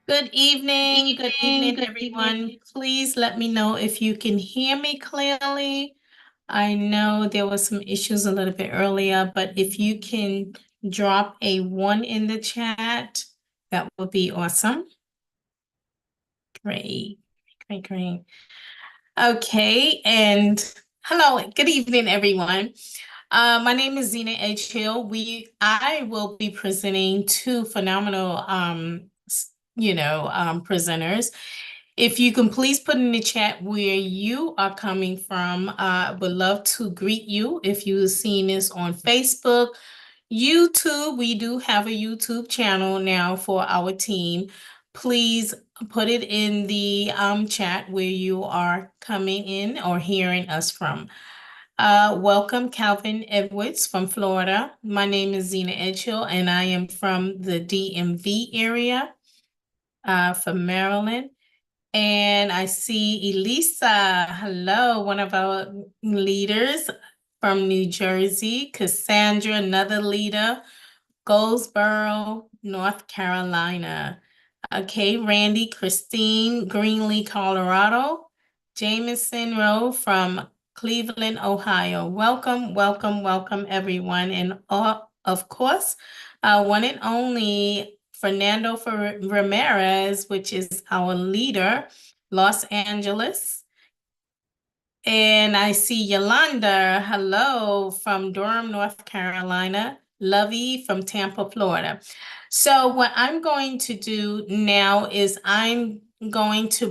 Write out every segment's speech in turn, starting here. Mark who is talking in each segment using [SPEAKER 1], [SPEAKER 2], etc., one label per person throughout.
[SPEAKER 1] Good evening, everyone. Please let me know if you can hear me clearly. I know there was some issues a little bit earlier, but if you can drop a 1 in the chat, that would be awesome. Great, great. Okay, and hello, good evening, everyone. My name is Zena H. Hill. I will be presenting two phenomenal presenters. If you can please put in the chat where you are coming from, I would love to greet you. If you've seen this on Facebook, YouTube, we do have a YouTube channel now for our team. Please put it in the chat where you are coming in or hearing us from. Welcome, Calvin Edwards from Florida. My name is Zena Edgehill, and I am from the DMV area from Maryland. And I see Elisa, hello, one of our leaders from New Jersey. Cassandra, another leader, Goldsboro, North Carolina. Okay, Randy, Christine, Greenlee, Colorado. Jameson Rowe from Cleveland, Ohio. Welcome, everyone. And of course, one and only Fernando Ramirez, which is our leader, Los Angeles. And I see Yolanda, hello, from Durham, North Carolina. Lovey from Tampa, Florida. So what I'm going to do now is I'm going to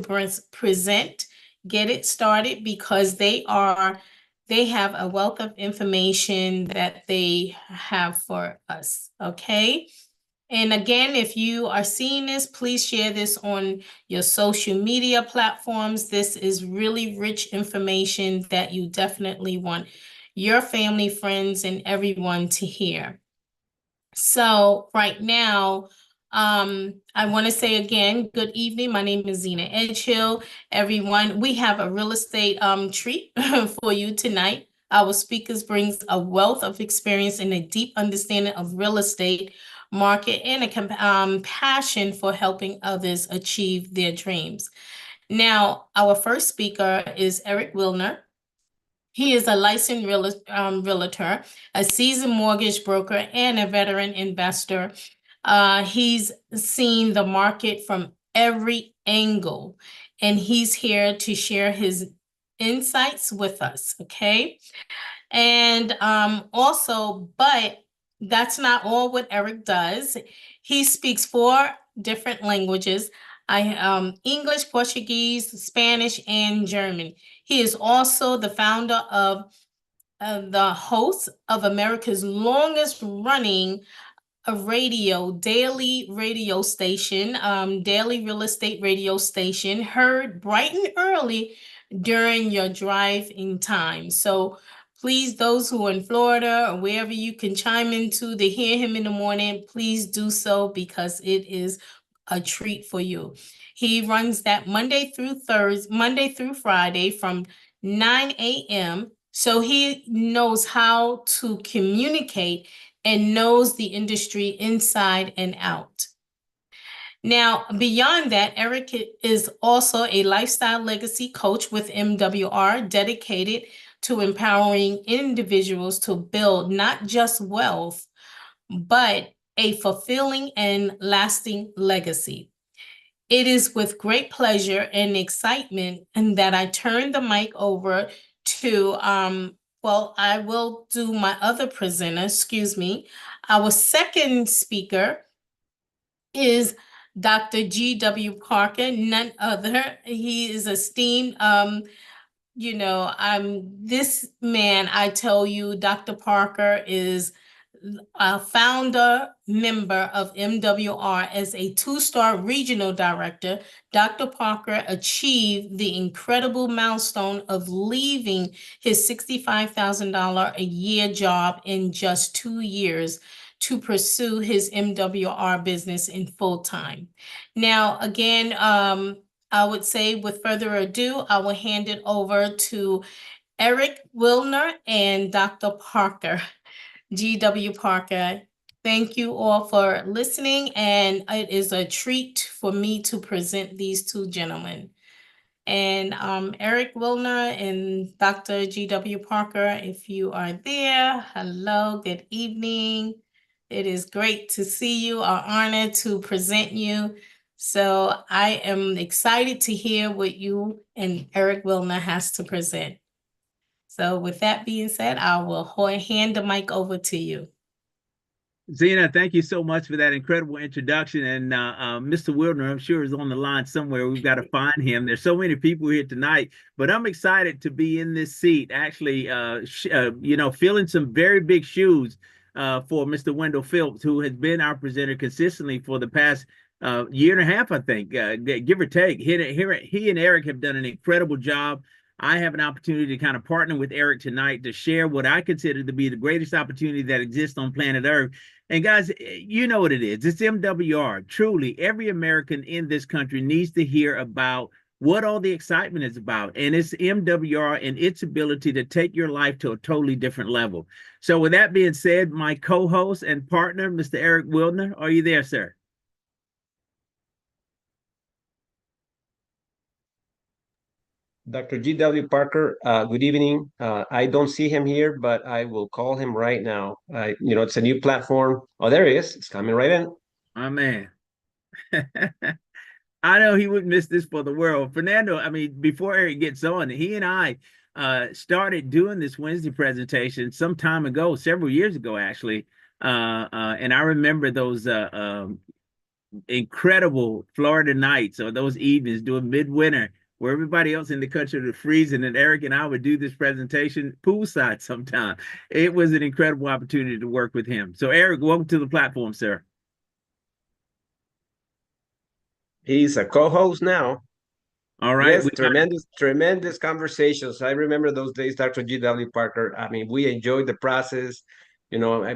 [SPEAKER 1] present, get it started, because they are They have a wealth of information that they have for us, okay? And again, if you are seeing this, please share this on your social media platforms. This is really rich information that you definitely want your family, friends, and everyone to hear. So right now, I want to say again, good evening. My name is Zena Edgehill. Everyone, we have a real estate treat for you tonight. Our speakers brings a wealth of experience and a deep understanding of real estate market and a passion for helping others achieve their dreams. Now, our first speaker is Eric Wilner. He is a licensed realtor, a seasoned mortgage broker, and a veteran investor. He's seen the market from every angle, and he's here to share his insights with us, okay? And also, but that's not all what Eric does. He speaks four different languages. English, Portuguese, Spanish, and German. He is also the founder of the host of America's longest running daily radio station, daily real estate radio station, heard bright and early during your drive-in time. So please, those who are in Florida or wherever you can chime into to hear him in the morning, please do so because it is a treat for you. He runs that Monday through Friday from 9 a.m. So he knows how to communicate and knows the industry inside and out. Now, beyond that, Eric is also a lifestyle legacy coach with MWR, dedicated to empowering individuals to build not just wealth, but a fulfilling and lasting legacy. It is with great pleasure and excitement and that I turn the mic over to, I will do my other presenter, excuse me. Our second speaker is Dr. G.W. Parker, none other. He is esteemed, this man, I tell you, Dr. Parker is a founder member of MWR. As a two-star regional director, Dr. Parker achieved the incredible milestone of leaving his $65,000 a year job in just 2 years to pursue his MWR business in full time. Now, again, I would say with further ado, I will hand it over to Eric Wilner and Dr. Parker. G.W. Parker. Thank you all for listening, and it is a treat for me to present these two gentlemen. And Eric Wilner and Dr. G.W. Parker, if you are there, hello, good evening. It is great to see you, an honor to present you. So I am excited to hear what you and Eric Wilner has to present. So with that being said, I will hand the mic over to you.
[SPEAKER 2] Zena, thank you so much for that incredible introduction. And Mr. Wildner, I'm sure, is on the line somewhere. We've got to find him. There's so many people here tonight, but I'm excited to be in this seat, actually, filling some very big shoes for Mr. Wendell Phillips, who has been our presenter consistently for the past year and a half, I think, give or take. He and Eric have done an incredible job. I have an opportunity to kind of partner with Eric tonight to share what I consider to be the greatest opportunity that exists on planet Earth. And guys, you know what it is. It's MWR. Truly, every American in this country needs to hear about what all the excitement is about. And it's MWR and its ability to take your life to a totally different level. So with that being said, my co-host and partner, Mr. Eric Wilner, are you there, sir?
[SPEAKER 3] Dr. G.W. Parker, good evening. I don't see him here, but I will call him right now. It's a new platform. Oh, there he is. It's coming right in.
[SPEAKER 2] My man. I know he wouldn't miss this for the world. Fernando, I mean, before Eric gets on, he and I started doing this Wednesday presentation some time ago, several years ago, actually. And I remember those incredible Florida nights or those evenings during midwinter where everybody else in the country was freezing, and Eric and I would do this presentation poolside sometime. It was an incredible opportunity to work with him. So Eric, welcome to the platform, sir.
[SPEAKER 3] He's a co-host now.
[SPEAKER 2] All right.
[SPEAKER 3] Yes, tremendous conversations. I remember those days, Dr. G.W. Parker. I mean, we enjoyed the process. You know, I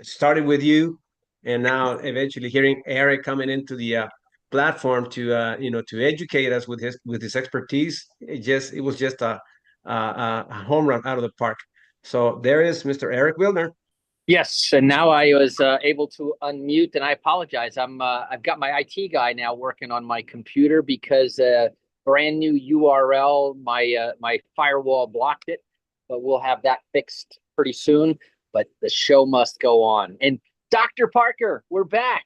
[SPEAKER 3] started with you, and now eventually hearing Eric coming into the platform to to educate us with his expertise. It was just a home run out of the park. So there is Mr. Eric Wilner.
[SPEAKER 4] Yes, and now I was able to unmute, and I apologize. I've got my IT guy now working on my computer because brand new URL, my firewall blocked it, but we'll have that fixed pretty soon. But the show must go on. And Dr. Parker, we're back.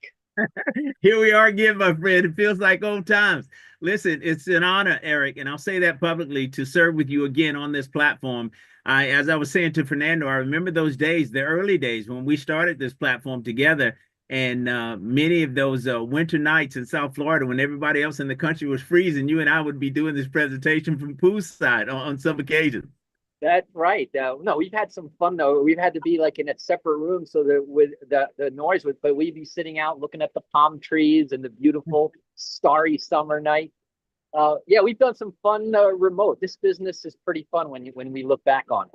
[SPEAKER 2] Here we are again, my friend. It feels like old times. Listen, it's an honor, Eric, and I'll say that publicly, to serve with you again on this platform. As I was saying to Fernando, I remember those days, the early days when we started this platform together, and many of those winter nights in South Florida when everybody else in the country was freezing, you and I would be doing this presentation from poolside on some occasions.
[SPEAKER 4] That's right. No, we've had some fun though. We've had to be like in a separate room so that with the noise would, but we'd be sitting out looking at the palm trees and the beautiful starry summer night. Yeah, we've done some fun remote. This business is pretty fun when we look back on it.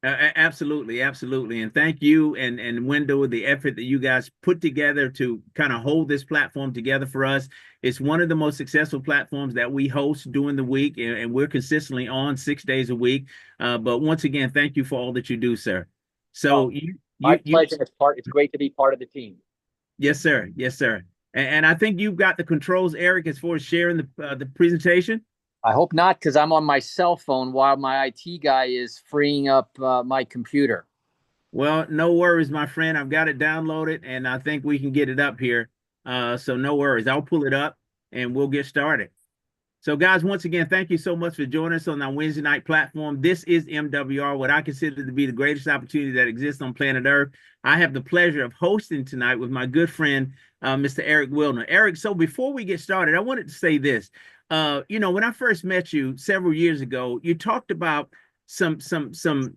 [SPEAKER 2] Absolutely, absolutely. And thank you and Wendell, the effort that you guys put together to kind of hold this platform together for us. It's one of the most successful platforms that we host during the week, and we're consistently on 6 days a week. But once again, thank you for all that you do, sir. So
[SPEAKER 4] my pleasure. It's great to be part of the team.
[SPEAKER 2] Yes, sir. Yes, sir. And I think you've got the controls, Eric, as far as sharing the presentation.
[SPEAKER 4] I hope not, because I'm on my cell phone while my IT guy is freeing up my computer.
[SPEAKER 2] Well, no worries, my friend. I've got it downloaded, and I think we can get it up here. So no worries. I'll pull it up, and we'll get started. So, guys, once again, thank you so much for joining us on our Wednesday night platform. This is MWR, what I consider to be the greatest opportunity that exists on planet Earth. I have the pleasure of hosting tonight with my good friend, Mr. Eric Wilner. Eric, so before we get started, I wanted to say this. When I first met you several years ago, you talked about some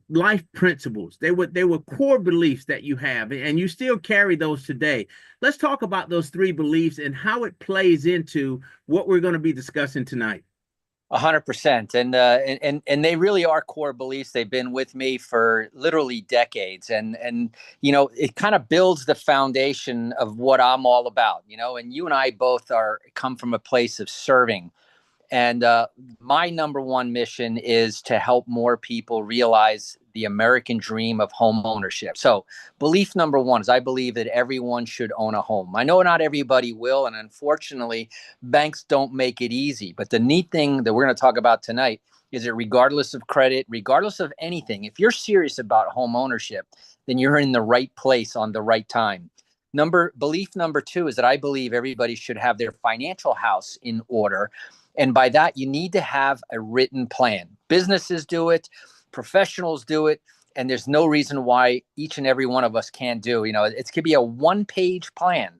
[SPEAKER 2] life principles. They were core beliefs that you have, and you still carry those today. Let's talk about those 3 beliefs and how it plays into what we're going to be discussing tonight.
[SPEAKER 4] 100%, and they really are core beliefs. They've been with me for literally decades, and it kind of builds the foundation of what I'm all about. And you and I both come from a place of serving. And my number one mission is to help more people realize the American dream of home ownership. So belief number one is I believe that everyone should own a home. I know not everybody will, and unfortunately, banks don't make it easy. But the neat thing that we're going to talk about tonight is that regardless of credit, regardless of anything, if you're serious about home ownership, then you're in the right place on the right time. Belief number 2 is that I believe everybody should have their financial house in order. And by that, you need to have a written plan. Businesses do it, professionals do it, and there's no reason why each and every one of us can't do. It could be a 1-page plan,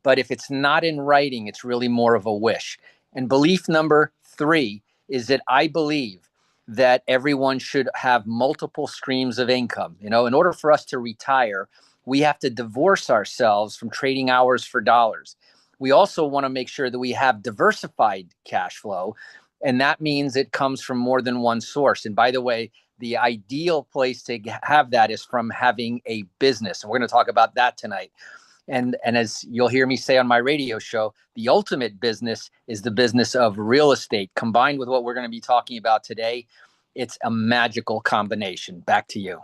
[SPEAKER 4] but if it's not in writing, it's really more of a wish. And belief number 3 is that I believe that everyone should have multiple streams of income. In order for us to retire, we have to divorce ourselves from trading hours for dollars. We also want to make sure that we have diversified cash flow, and that means it comes from more than one source. And by the way, the ideal place to have that is from having a business, and we're going to talk about that tonight. And as you'll hear me say on my radio show, the ultimate business is the business of real estate. Combined with what we're going to be talking about today, it's a magical combination. Back to you.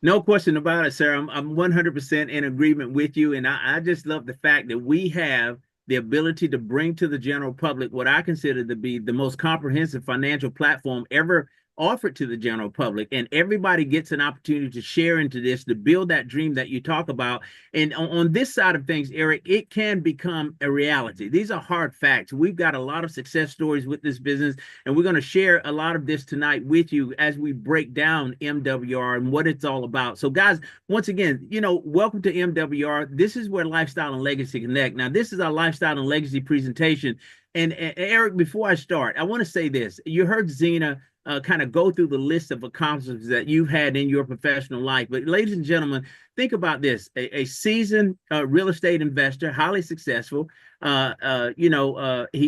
[SPEAKER 2] No question about it, sir. I'm 100% in agreement with you. And I just love the fact that we have the ability to bring to the general public what I consider to be the most comprehensive financial platform ever offered to the general public, and everybody gets an opportunity to share into this, to build that dream that you talk about. And on this side of things, Eric, it can become a reality. These are hard facts. We've got a lot of success stories with this business, and we're going to share a lot of this tonight with you as we break down MWR and what it's all about. So guys, once again, welcome to MWR. This is where lifestyle and legacy connect. Now, this is our lifestyle and legacy presentation. And Eric, before I start, I want to say this. You heard Zena kind of go through the list of accomplishments that you've had in your professional life. But ladies and gentlemen, think about this: a seasoned real estate investor, highly successful. He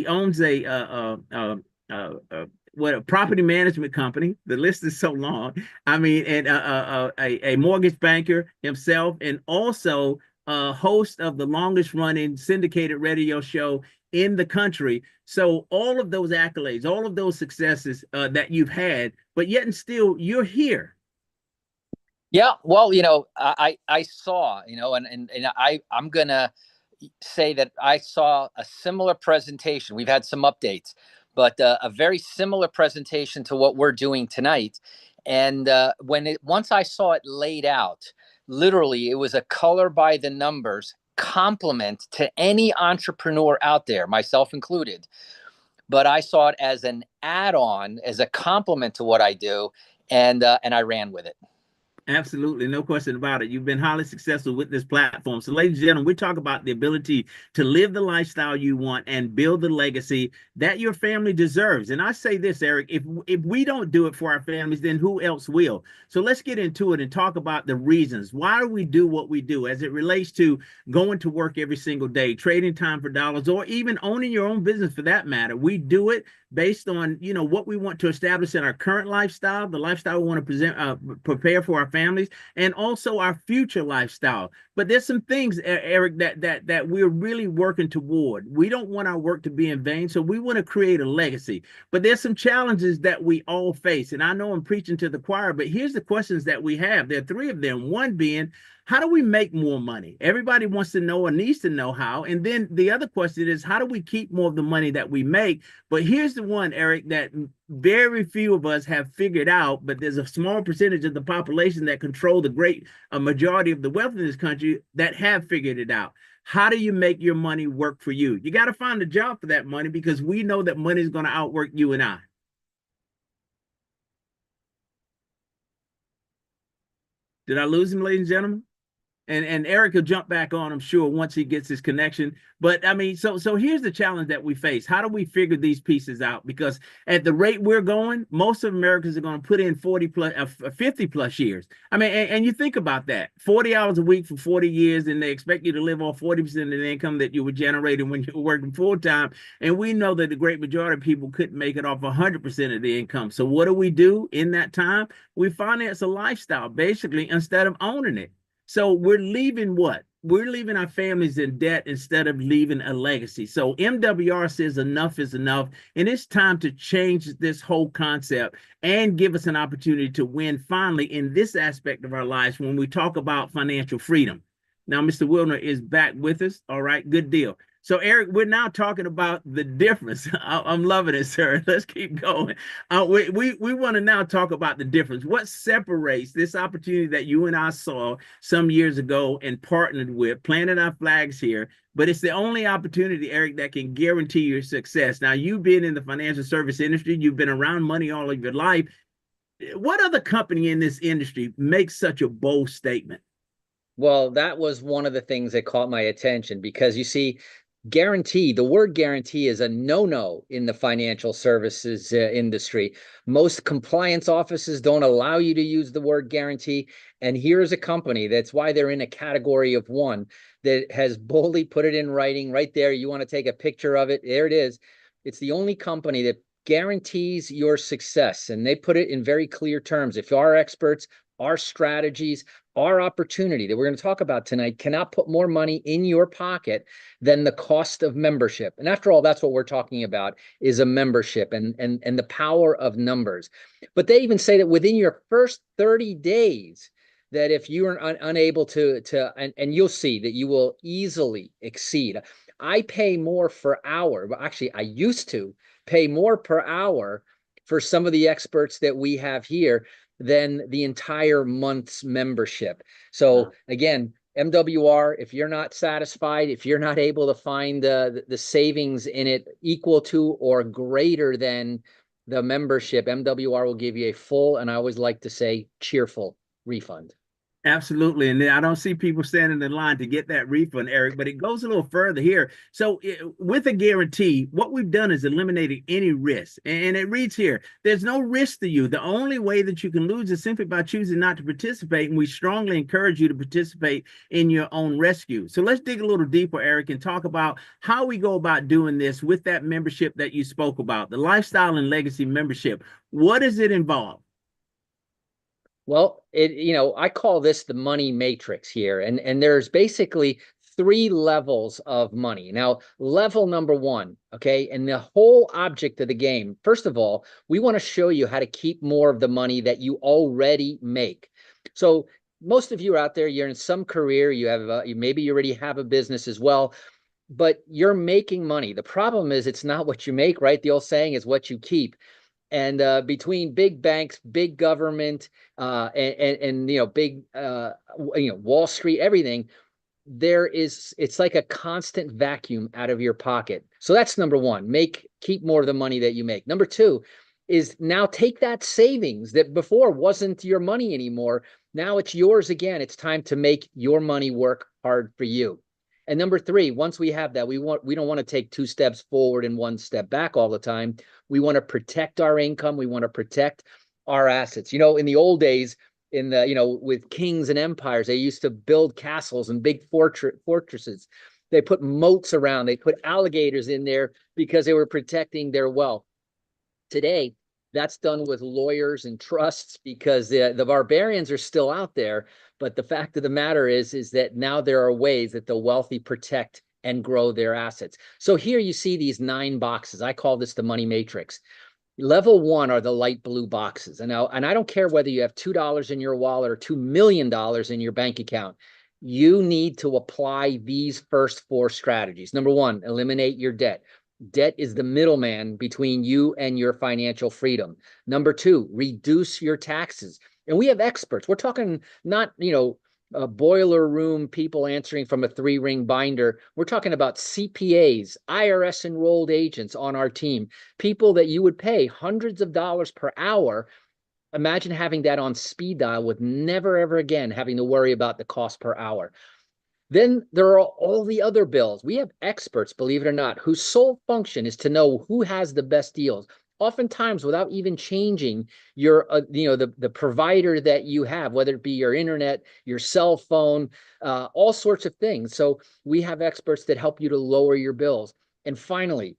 [SPEAKER 2] owns what a property management company. The list is so long. I mean, and a mortgage banker himself, and also host of the longest running syndicated radio show in the country. So all of those accolades, all of those successes that you've had, but yet and still you're here.
[SPEAKER 4] Yeah, well, I saw, I'm gonna say that I saw a similar presentation. We've had some updates, but a very similar presentation to what we're doing tonight. And once I saw it laid out, literally, it was a color by the numbers compliment to any entrepreneur out there, myself included. But I saw it as an add-on, as a compliment to what I do, and I ran with it.
[SPEAKER 2] Absolutely, no question about it. You've been highly successful with this platform. So, ladies and gentlemen, we talk about the ability to live the lifestyle you want and build the legacy that your family deserves. And I say this, Eric, if we don't do it for our families, then who else will? So let's get into it and talk about the reasons why we do what we do as it relates to going to work every single day, trading time for dollars, or even owning your own business for that matter. We do it based on what we want to establish in our current lifestyle, the lifestyle we want to prepare for our families, and also our future lifestyle. But there's some things, Eric, that we're really working toward. We don't want our work to be in vain, so we want to create a legacy. But there's some challenges that we all face, and I know I'm preaching to the choir, but here's the questions that we have. There are three of them. One being, how do we make more money? Everybody wants to know or needs to know how. And then the other question is, how do we keep more of the money that we make? But here's the one, Eric, that very few of us have figured out, but there's a small percentage of the population that control the great majority of the wealth in this country that have figured it out. How do you make your money work for you? You got to find a job for that money, because we know that money is going to outwork you and I. Did I lose him, ladies and gentlemen? And Eric will jump back on, I'm sure, once he gets his connection. But I mean, so here's the challenge that we face. How do we figure these pieces out? Because at the rate we're going, most of Americans are going to put in 50 plus years. I mean, and you think about that, 40 hours a week for 40 years, and they expect you to live off 40% of the income that you were generating when you were working full time. And we know that the great majority of people couldn't make it off 100% of the income. So what do we do in that time? We finance a lifestyle, basically, instead of owning it. So we're leaving what? We're leaving our families in debt instead of leaving a legacy. So MWR says enough is enough, and it's time to change this whole concept and give us an opportunity to win finally in this aspect of our lives when we talk about financial freedom. Now, Mr. Wilner is back with us. All right, good deal. So, Eric, we're now talking about the difference. I'm loving it, sir. Let's keep going. We want to now talk about the difference. What separates this opportunity that you and I saw some years ago and partnered with, planted our flags here, but it's the only opportunity, Eric, that can guarantee your success. Now, you've been in the financial service industry. You've been around money all of your life. What other company in this industry makes such a bold statement?
[SPEAKER 4] Well, that was one of the things that caught my attention, because you see, guarantee, the word guarantee is a no-no in the financial services industry. Most compliance offices don't allow you to use the word guarantee. And here's a company, that's why they're in a category of one, that has boldly put it in writing right there. You want to take a picture of it, there it is. It's the only company that guarantees your success. And they put it in very clear terms. If our experts, our strategies, our opportunity that we're going to talk about tonight cannot put more money in your pocket than the cost of membership. And after all, that's what we're talking about, is a membership and the power of numbers. But they even say that within your first 30 days, that if you are unable to and you'll see that you will easily exceed. I pay more per hour. Well, actually, I used to pay more per hour for some of the experts that we have here than the entire month's membership. So again, MWR, if you're not satisfied, if you're not able to find the savings in it equal to or greater than the membership, MWR will give you a full, and I always like to say, cheerful refund.
[SPEAKER 2] Absolutely. And I don't see people standing in line to get that refund, Eric, but it goes a little further here. So with a guarantee, what we've done is eliminated any risk. And it reads here, there's no risk to you. The only way that you can lose is simply by choosing not to participate. And we strongly encourage you to participate in your own rescue. So let's dig a little deeper, Eric, and talk about how we go about doing this with that membership that you spoke about, the Lifestyle and Legacy membership. What does it involve?
[SPEAKER 4] Well, I call this the money matrix here, and there's basically three levels of money. Now, level number one, okay, and the whole object of the game, first of all, we want to show you how to keep more of the money that you already make. So most of you out there, you're in some career, you have maybe you already have a business as well, but you're making money. The problem is it's not what you make, right? The old saying is what you keep. And between big banks, big government, and big Wall Street, everything, it's like a constant vacuum out of your pocket. So that's number one. Keep more of the money that you make. Number two is now take that savings that before wasn't your money anymore. Now it's yours again. It's time to make your money work hard for you. And number three, once we have that, we don't want to take two steps forward and one step back all the time. We want to protect our income. We want to protect our assets. In the old days, with kings and empires, they used to build castles and big fortresses. They put moats around. They put alligators in there because they were protecting their wealth. Today, that's done with lawyers and trusts because the barbarians are still out there. But the fact of the matter is that now there are ways that the wealthy protect and grow their assets. So here you see these 9 boxes. I call this the money matrix. Level one are the light blue boxes. And I don't care whether you have $2 in your wallet or $2 million in your bank account. You need to apply these first 4 strategies. Number one, eliminate your debt. Debt is the middleman between you and your financial freedom. Number two, reduce your taxes. And we have experts. We're talking not, boiler room people answering from a 3-ring binder. We're talking about CPAs, IRS enrolled agents on our team, people that you would pay hundreds of dollars per hour. Imagine having that on speed dial with never, ever again having to worry about the cost per hour. Then there are all the other bills. We have experts, believe it or not, whose sole function is to know who has the best deals, oftentimes without even changing your, the provider that you have, whether it be your internet, your cell phone, all sorts of things. So we have experts that help you to lower your bills. And finally,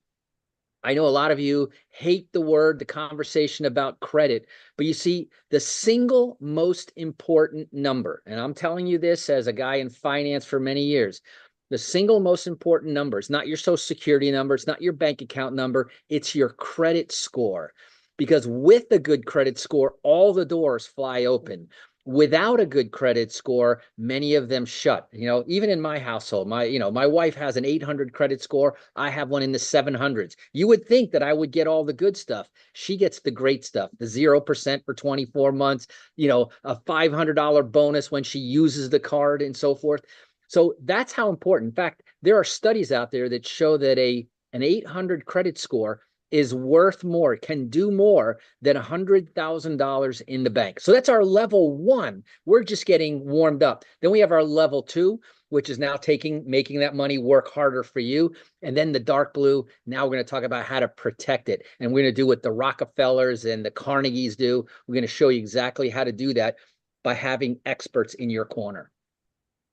[SPEAKER 4] I know a lot of you hate the conversation about credit, but you see, the single most important number, and I'm telling you this as a guy in finance for many years, the single most important number is not your social security number, it's not your bank account number, it's your credit score. Because with a good credit score, all the doors fly open. Without a good credit score, many of them shut. Even in my household, my wife has an 800 credit score. I have one in the 700s. You would think that I would get all the good stuff. She gets the great stuff, the 0% for 24 months, a $500 bonus when she uses the card and so forth. So that's how important. In fact, there are studies out there that show that an 800 credit score is worth more, can do more than $100,000 in the bank. So that's our level one. We're just getting warmed up. Then we have our level two, which is now making that money work harder for you. And then the dark blue, now we're going to talk about how to protect it. And we're going to do what the Rockefellers and the Carnegies do. We're going to show you exactly how to do that by having experts in your corner.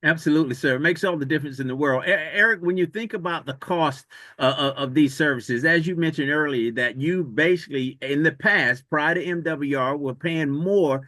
[SPEAKER 2] Absolutely, sir. It makes all the difference in the world. Eric, when you think about the cost of these services, as you mentioned earlier, that you basically in the past, prior to MWR, were paying more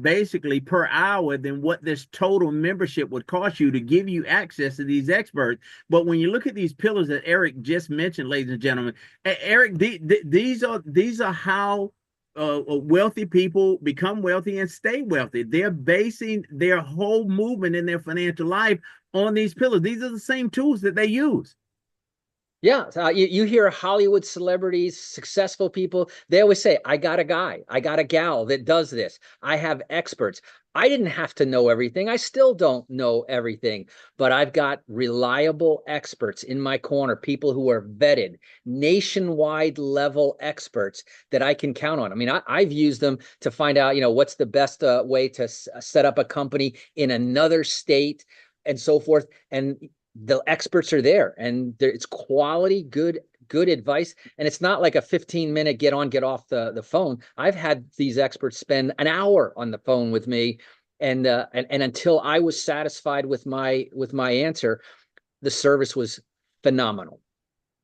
[SPEAKER 2] basically per hour than what this total membership would cost you to give you access to these experts. But when you look at these pillars that Eric just mentioned, ladies and gentlemen, Eric, these are how wealthy people become wealthy and stay wealthy. They're basing their whole movement in their financial life on these pillars. These are the same tools that they use.
[SPEAKER 4] Yeah, you hear Hollywood celebrities, successful people, they always say, I got a guy, I got a gal that does this. I have experts. I didn't have to know everything. I still don't know everything, but I've got reliable experts in my corner, people who are vetted, nationwide level experts that I can count on. I mean, I've used them to find out, what's the best way to set up a company in another state and so forth. And the experts are there, and it's quality, good advice. And it's not like a 15-minute get on, get off the phone. I've had these experts spend an hour on the phone with me, and until I was satisfied with my answer, the service was phenomenal.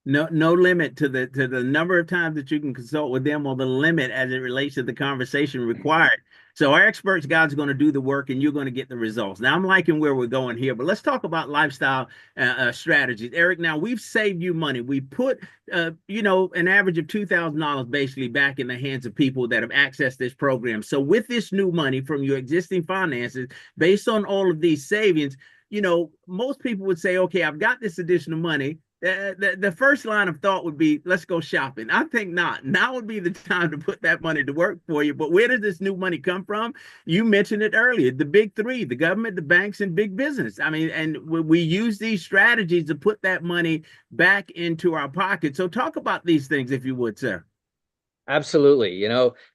[SPEAKER 2] No limit to the number of times that you can consult with them, or the limit as it relates to the conversation required. So our experts, God's going to do the work, and you're going to get the results. Now I'm liking where we're going here, but let's talk about lifestyle strategies. Eric, now we've saved you money. We put an average of $2,000 basically back in the hands of people that have accessed this program. So with this new money from your existing finances, based on all of these savings, most people would say, okay, I've got this additional money. The first line of thought would be, let's go shopping. I think not. Now would be the time to put that money to work for you. But where does this new money come from? You mentioned it earlier, the big three: the government, the banks, and big business. I mean, and we use these strategies to put that money back into our pocket. So talk about these things, if you would, sir.
[SPEAKER 4] Absolutely.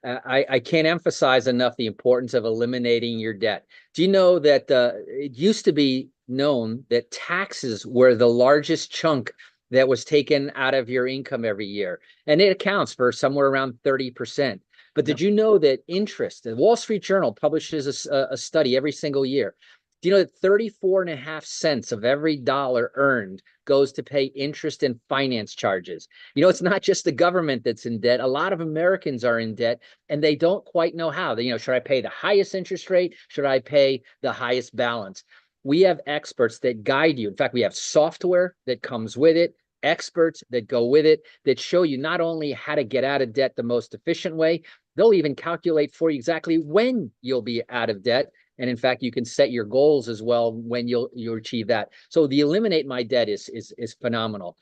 [SPEAKER 4] I can't emphasize enough the importance of eliminating your debt. Do you know that it used to be known that taxes were the largest chunk that was taken out of your income every year? And it accounts for somewhere around 30%. But did you know that interest, the Wall Street Journal publishes a study every single year. Do you know that 34.5 cents of every dollar earned goes to pay interest and finance charges? It's not just the government that's in debt. A lot of Americans are in debt, and they don't quite know how. Should I pay the highest interest rate? Should I pay the highest balance? We have experts that guide you. In fact, we have software that comes with it, experts that go with it, that show you not only how to get out of debt the most efficient way, they'll even calculate for you exactly when you'll be out of debt. And in fact, you can set your goals as well when you'll achieve that. So the eliminate my debt is phenomenal.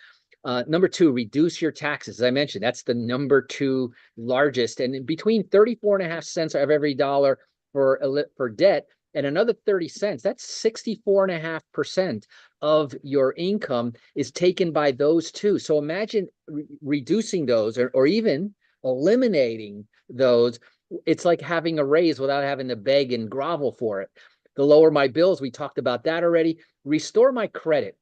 [SPEAKER 4] Number two, reduce your taxes. As I mentioned, that's the number two largest. And between 34.5 cents of every dollar for debt and another 30 cents, that's 64.5% of your income is taken by those two. So imagine reducing those or even eliminating those. It's like having a raise without having to beg and grovel for it. To lower my bills, we talked about that already. Restore my credit.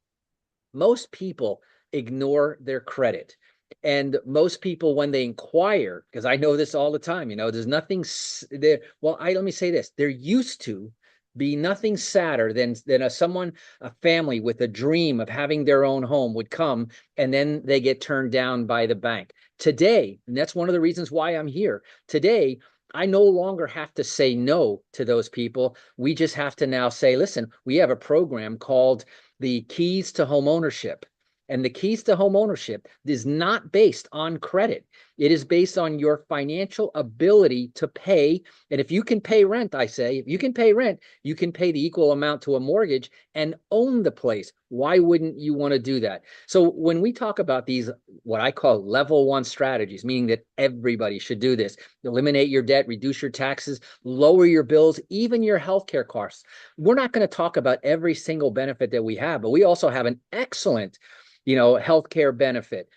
[SPEAKER 4] Most people ignore their credit. And most people, when they inquire, because I know this all the time, there's nothing there. Well, let me say this. There used to be nothing sadder than a family with a dream of having their own home would come, and then they get turned down by the bank. Today, and that's one of the reasons why I'm here today, I no longer have to say no to those people. We just have to now say, listen, we have a program called the Keys to Home Ownership. And the Keys to Home Ownership is not based on credit. It is based on your financial ability to pay. And if you can pay rent, I say, if you can pay rent, you can pay the equal amount to a mortgage and own the place. Why wouldn't you want to do that? So when we talk about these, what I call level one strategies, meaning that everybody should do this, eliminate your debt, reduce your taxes, lower your bills, even your healthcare costs. We're not going to talk about every single benefit that we have, but we also have an excellent healthcare benefit.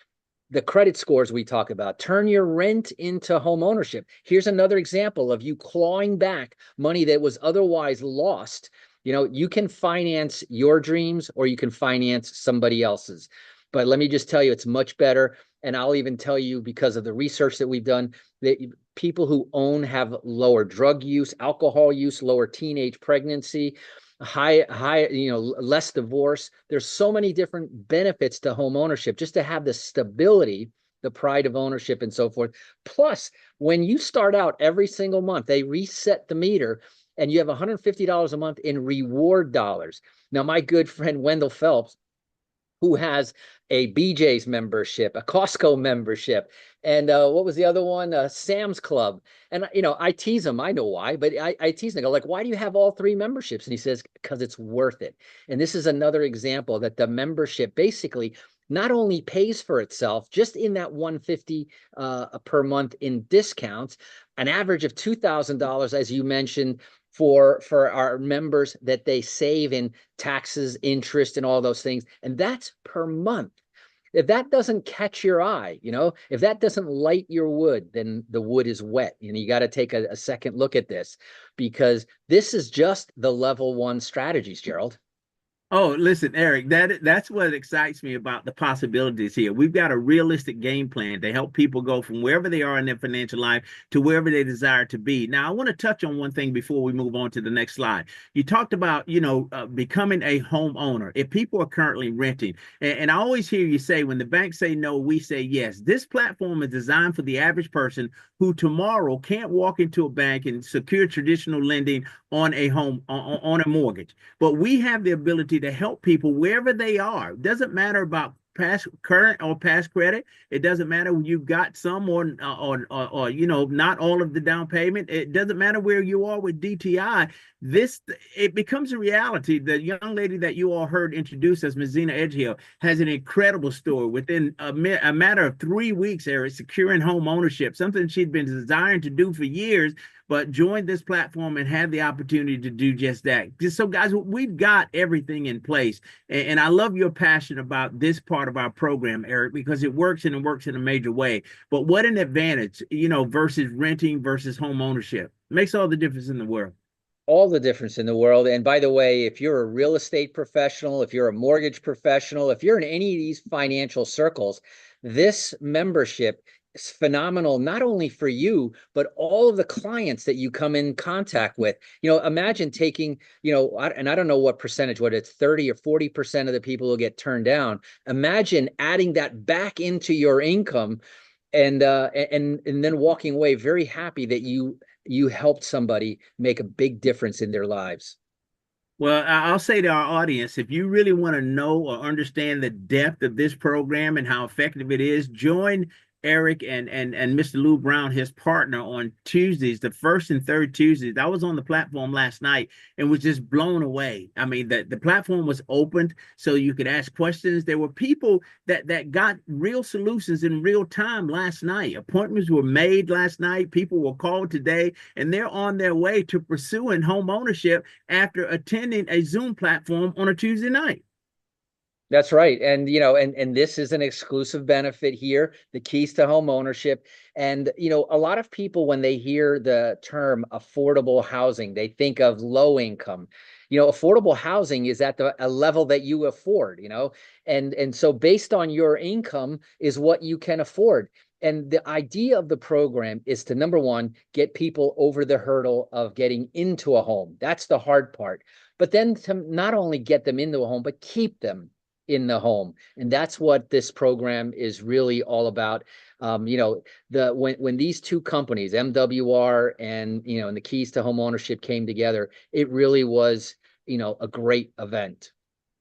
[SPEAKER 4] The credit scores we talk about, turn your rent into home ownership. Here's another example of you clawing back money that was otherwise lost. You can finance your dreams or you can finance somebody else's. But let me just tell you, it's much better. And I'll even tell you, because of the research that we've done, that people who own have lower drug use, alcohol use, lower teenage pregnancy, high, less divorce. There's so many different benefits to home ownership, just to have the stability, the pride of ownership, and so forth. Plus, when you start out every single month, they reset the meter and you have $150 a month in reward dollars. Now, my good friend Wendell Phelps, who has a BJ's membership, a Costco membership, and what was the other one? Sam's Club. And, I tease him. I know why, but I tease him. I go, like, why do you have all three memberships? And he says, because it's worth it. And this is another example that the membership basically not only pays for itself just in that 150 per month in discounts, an average of $2,000, as you mentioned, for our members that they save in taxes, interest, and all those things. And that's per month. If that doesn't catch your eye, if that doesn't light your wood, then the wood is wet. You got to take a second look at this, because this is just the level one strategies, Gerald.
[SPEAKER 2] Oh, listen, Eric, that's what excites me about the possibilities here. We've got a realistic game plan to help people go from wherever they are in their financial life to wherever they desire to be. Now, I want to touch on one thing before we move on to the next slide. You talked about, becoming a homeowner. If people are currently renting, and I always hear you say, when the banks say no, we say yes. This platform is designed for the average person who tomorrow can't walk into a bank and secure traditional lending on a home, on a mortgage. But we have the ability to help people wherever they are. It doesn't matter about current or past credit. It doesn't matter when you've got some or not all of the down payment. It doesn't matter where you are with DTI. It becomes a reality. The young lady that you all heard introduce us, Ms. Zena Edgehill, has an incredible story. Within a matter of 3 weeks, Eric, securing home ownership, something she'd been desiring to do for years, but joined this platform and had the opportunity to do just that. So, guys, we've got everything in place. And I love your passion about this part of our program, Eric, because it works, and it works in a major way. But what an advantage, versus renting versus home ownership. Makes all the difference in the world.
[SPEAKER 4] All the difference in the world. And by the way, if you're a real estate professional, if you're a mortgage professional, if you're in any of these financial circles, this membership is phenomenal, not only for you, but all of the clients that you come in contact with. Imagine taking, and I don't know what percentage, what it's 30 or 40% of the people will get turned down. Imagine adding that back into your income, and then walking away very happy that you helped somebody make a big difference in their lives.
[SPEAKER 2] Well, I'll say to our audience, if you really want to know or understand the depth of this program and how effective it is, join Eric and Mr. Lou Brown, his partner, on Tuesdays, the first and third Tuesdays. I was on the platform last night and was just blown away. I mean, the platform was opened so you could ask questions. There were people that got real solutions in real time last night. Appointments were made last night. People were called today, and they're on their way to pursuing home ownership after attending a Zoom platform on a Tuesday night.
[SPEAKER 4] That's right. And, and this is an exclusive benefit here, the keys to home ownership. And, a lot of people, when they hear the term affordable housing, they think of low income. Affordable housing is at a level that you afford, and so based on your income is what you can afford. And the idea of the program is to, number one, get people over the hurdle of getting into a home. That's the hard part. But then to not only get them into a home, but keep them in the home. And that's what this program is really all about. When these two companies, MWR and the Keys to Home Ownership, came together, it really was a great event.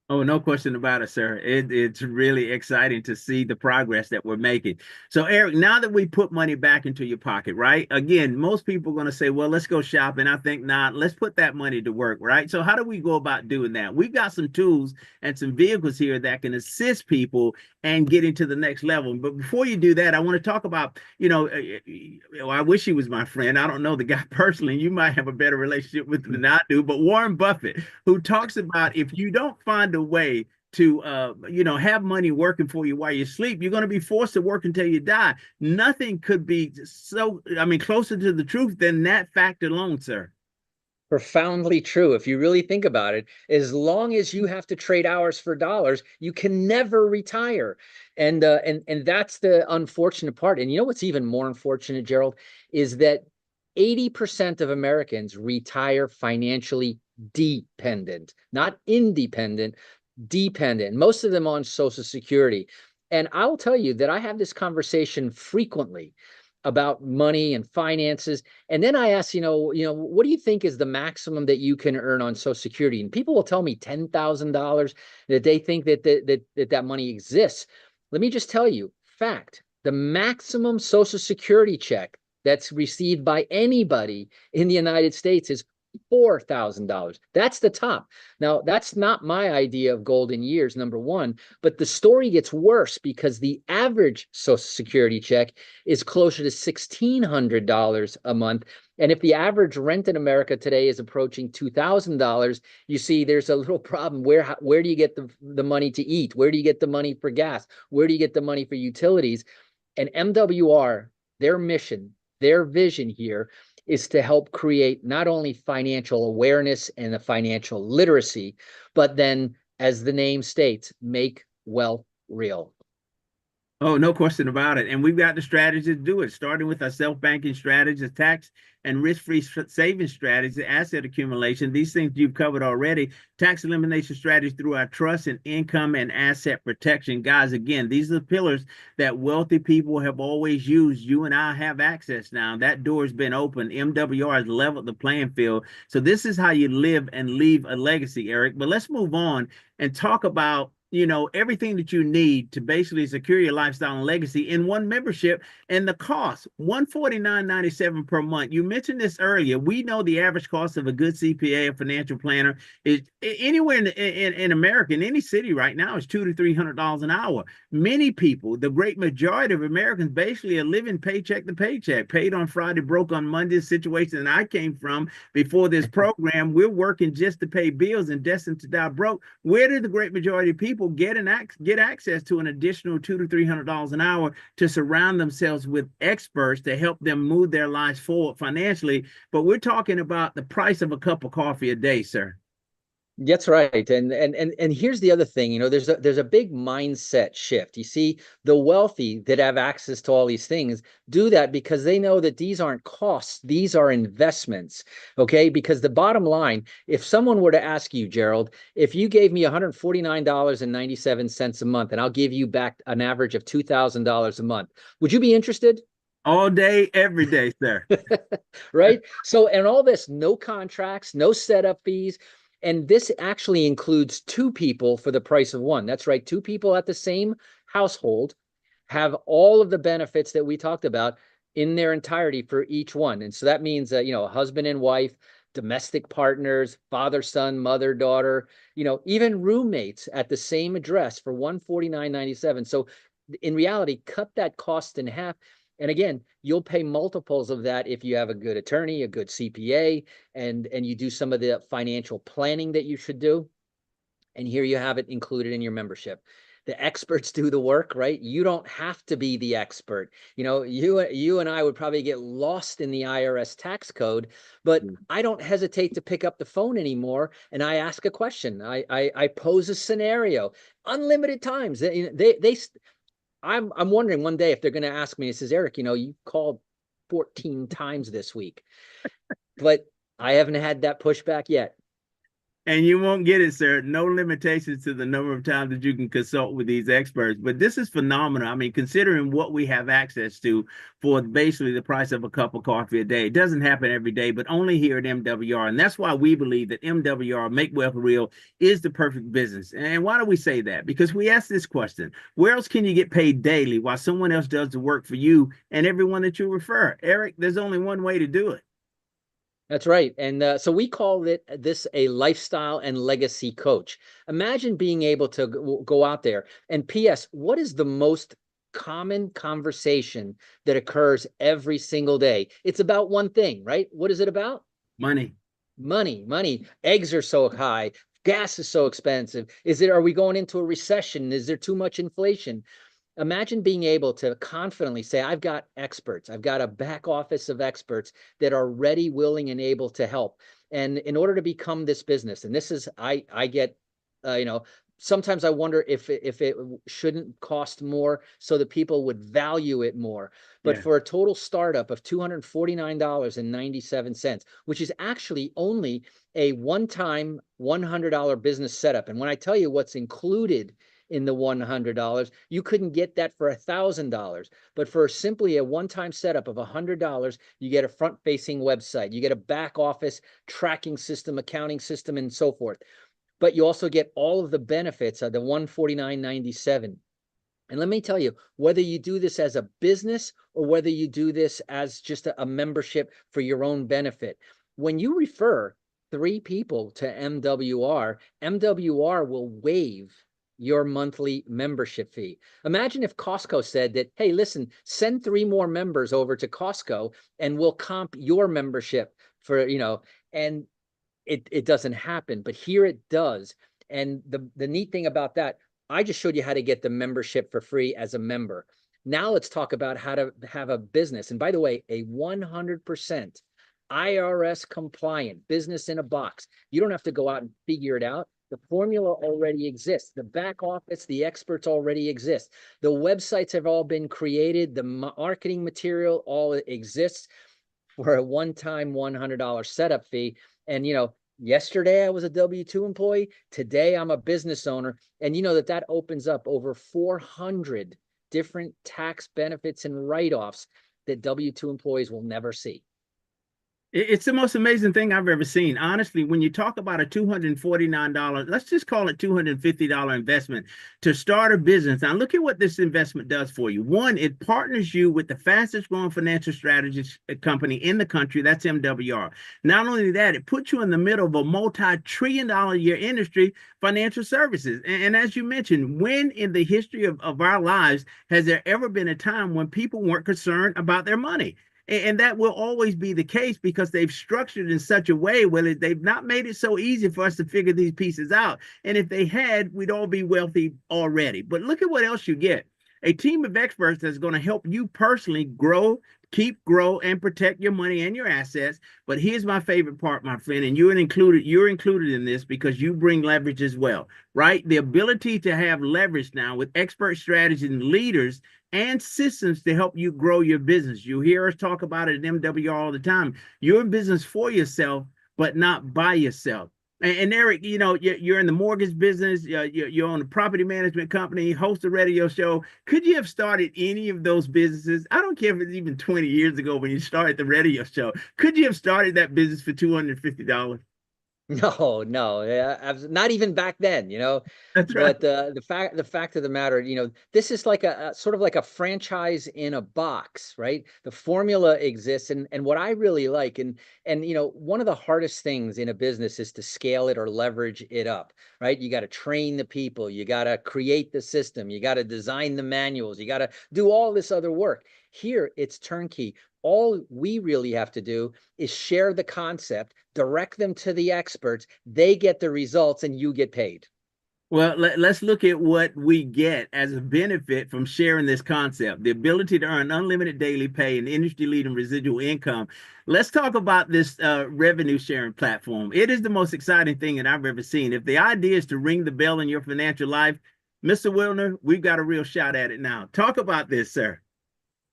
[SPEAKER 2] Oh, no question about it, sir. It's really exciting to see the progress that we're making. So, Eric, now that we put money back into your pocket, right? Again, most people are going to say, well, let's go shopping. I think not. Let's put that money to work, right? So how do we go about doing that? We've got some tools and some vehicles here that can assist people and getting to the next level. But before you do that, I want to talk about, I wish he was my friend. I don't know the guy personally. You might have a better relationship with him than I do. But Warren Buffett, who talks about, if you don't find a way to have money working for you while you sleep, you're going to be forced to work until you die. Nothing could be closer to the truth than that fact alone, sir.
[SPEAKER 4] Profoundly true. If you really think about it, as long as you have to trade hours for dollars, you can never retire. And that's the unfortunate part. And what's even more unfortunate, Gerald, is that 80% of Americans retire financially dependent, not independent, dependent, most of them on Social Security. And I'll tell you that I have this conversation frequently about money and finances. And then I ask, what do you think is the maximum that you can earn on Social Security? And people will tell me $10,000, that they think that money exists. Let me just tell you, fact, the maximum Social Security check that's received by anybody in the United States is
[SPEAKER 5] $4,000. That's the top. Now, that's not my idea of golden years, number one, but the story gets worse because the average Social Security check is closer to $1,600 a month. And if the average rent in America today is approaching $2,000, you see there's a little problem. Where do you get the money to eat? Where do you get the money for gas? Where do you get the money for utilities? And MWR, their mission, their vision here is to help create not only financial awareness and the financial literacy, but then, as the name states, make wealth real.
[SPEAKER 2] Oh, no question about it. And we've got the strategies to do it, starting with our self-banking strategies, tax and risk-free savings strategies, asset accumulation. These things you've covered already. Tax elimination strategies through our trust and income and asset protection. Guys, again, these are the pillars that wealthy people have always used. You and I have access now. That door has been open. MWR has leveled the playing field. So this is how you live and leave a legacy, Eric. But let's move on and talk about everything that you need to basically secure your lifestyle and legacy in one membership, and the cost, $149.97 per month. You mentioned this earlier. We know the average cost of a good CPA, a financial planner, is anywhere in America, in any city right now, is $200 to $300 an hour. Many people, the great majority of Americans, basically are living paycheck to paycheck, paid on Friday, broke on Monday. The situation that I came from before this program, we're working just to pay bills and destined to die broke. Where did the great majority of people get access to an additional $200 to $300 an hour to surround themselves with experts to help them move their lives forward financially? But we're talking about the price of a cup of coffee a day, sir.
[SPEAKER 5] That's right. And here's the other thing, there's a big mindset shift. You see, the wealthy that have access to all these things do that because they know that these aren't costs, these are investments. Okay, because the bottom line, if someone were to ask you, Gerald, if you gave me $149.97 a month and I'll give you back an average of $2,000 a month, would you be interested?
[SPEAKER 2] All day, every day, sir.
[SPEAKER 5] Right? So, and all this, no contracts, no setup fees. And this actually includes two people for the price of one. That's right. Two people at the same household have all of the benefits that we talked about in their entirety for each one. And so that means that, husband and wife, domestic partners, father, son, mother, daughter, even roommates at the same address for $149.97. So in reality, cut that cost in half. And again, you'll pay multiples of that if you have a good attorney, a good CPA, and you do some of the financial planning that you should do. And here you have it included in your membership. The experts do the work, right? You don't have to be the expert. You and I would probably get lost in the IRS tax code, but I don't hesitate to pick up the phone anymore and I ask a question. I pose a scenario. Unlimited times. I'm wondering one day if they're going to ask me, it says, Eric, you called 14 times this week, but I haven't had that pushback yet.
[SPEAKER 2] And you won't get it, sir. No limitations to the number of times that you can consult with these experts. But this is phenomenal. I mean, considering what we have access to for basically the price of a cup of coffee a day. It doesn't happen every day, but only here at MWR. And that's why we believe that MWR, Make Wealth Real, is the perfect business. And why do we say that? Because we ask this question: where else can you get paid daily while someone else does the work for you and everyone that you refer? Eric, there's only one way to do it.
[SPEAKER 5] That's right. And so we call this a lifestyle and legacy coach. Imagine being able to go out there. And P.S., what is the most common conversation that occurs every single day? It's about one thing, right? What is it about?
[SPEAKER 2] Money.
[SPEAKER 5] Money. Eggs are so high. Gas is so expensive. Are we going into a recession? Is there too much inflation? Imagine being able to confidently say, I've got experts. I've got a back office of experts that are ready, willing, and able to help. And in order to become this business, and this is, I get, sometimes I wonder if it shouldn't cost more so that people would value it more. But for a total startup of $249.97, which is actually only a one-time $100 business setup. And when I tell you what's included in the $100, you couldn't get that for $1,000. But for simply a one-time setup of $100, you get a front-facing website, you get a back office tracking system, accounting system, and so forth. But you also get all of the benefits of the $149.97. And let me tell you, whether you do this as a business or whether you do this as just a membership for your own benefit, when you refer 3 people to MWR will waive your monthly membership fee. Imagine if Costco said that, hey, listen, send 3 more members over to Costco and we'll comp your membership for, and it doesn't happen, but here it does. And the neat thing about that, I just showed you how to get the membership for free as a member. Now let's talk about how to have a business. And by the way, a 100% IRS compliant business in a box. You don't have to go out and figure it out. The formula already exists. The back office, the experts already exist. The websites have all been created. The marketing material all exists for a one-time $100 setup fee. And, yesterday I was a W-2 employee. Today I'm a business owner. And you know that opens up over 400 different tax benefits and write-offs that W-2 employees will never see.
[SPEAKER 2] It's the most amazing thing I've ever seen. Honestly, when you talk about a $249, let's just call it $250 investment to start a business. Now, look at what this investment does for you. One, it partners you with the fastest growing financial strategist company in the country. That's MWR. Not only that, it puts you in the middle of a multi-trillion-dollar a year industry, financial services. And as you mentioned, when in the history of our lives has there ever been a time when people weren't concerned about their money? And that will always be the case because they've structured in such a way where they've not made it so easy for us to figure these pieces out. And if they had, we'd all be wealthy already. But look at what else you get. A team of experts that's going to help you personally grow, grow, and protect your money and your assets. But here's my favorite part, my friend, and you're included in this because you bring leverage as well, right? The ability to have leverage now with expert strategists and leaders and systems to help you grow your business. You hear us talk about it at MWR all the time. You're in business for yourself, but not by yourself. And Eric, you're in the mortgage business, you own a property management company, host a radio show. Could you have started any of those businesses? I don't care if it's even 20 years ago when you started the radio show. Could you have started that business for $250?
[SPEAKER 5] No, not even back then,
[SPEAKER 2] That's right.
[SPEAKER 5] But the fact of the matter, this is like a sort of like a franchise in a box, right? The formula exists, and what I really like, and one of the hardest things in a business is to scale it or leverage it up, right? You got to train the people, you got to create the system, you got to design the manuals, you got to do all this other work. Here, it's turnkey. All we really have to do is share the concept, direct them to the experts, they get the results, and you get paid.
[SPEAKER 2] Well, let's look at what we get as a benefit from sharing this concept, the ability to earn unlimited daily pay and industry-leading residual income. Let's talk about this revenue sharing platform. It is the most exciting thing that I've ever seen. If the idea is to ring the bell in your financial life, Mr. Wilner, we've got a real shot at it now. Talk about this, sir.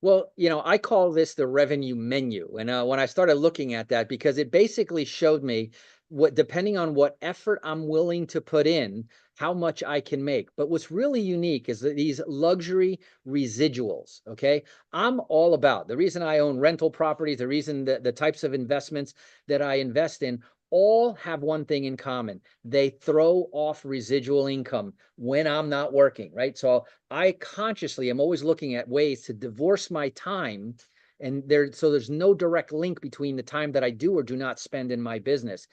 [SPEAKER 5] Well, I call this the revenue menu. And when I started looking at that, because it basically showed me what, depending on what effort I'm willing to put in, how much I can make. But what's really unique is that these luxury residuals, okay? I'm all about the reason I own rental properties, the reason that the types of investments that I invest in all have one thing in common. They throw off residual income when I'm not working, right? So I consciously am always looking at ways to divorce my time, and so there's no direct link between the time that I do or do not spend in my business.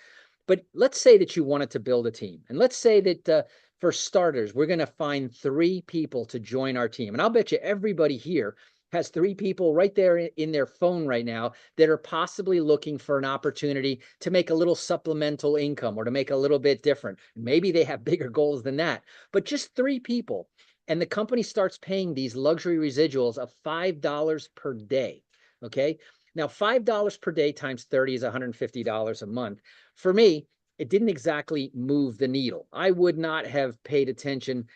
[SPEAKER 5] But let's say that you wanted to build a team, and let's say that for starters, we're going to find 3 people to join our team. And I'll bet you everybody here has 3 people right there in their phone right now that are possibly looking for an opportunity to make a little supplemental income or to make a little bit different. Maybe they have bigger goals than that, but just 3 people. And the company starts paying these luxury residuals of $5 per day. Okay. Now, $5 per day times 30 is $150 a month. For me, it didn't exactly move the needle. I would not have paid attention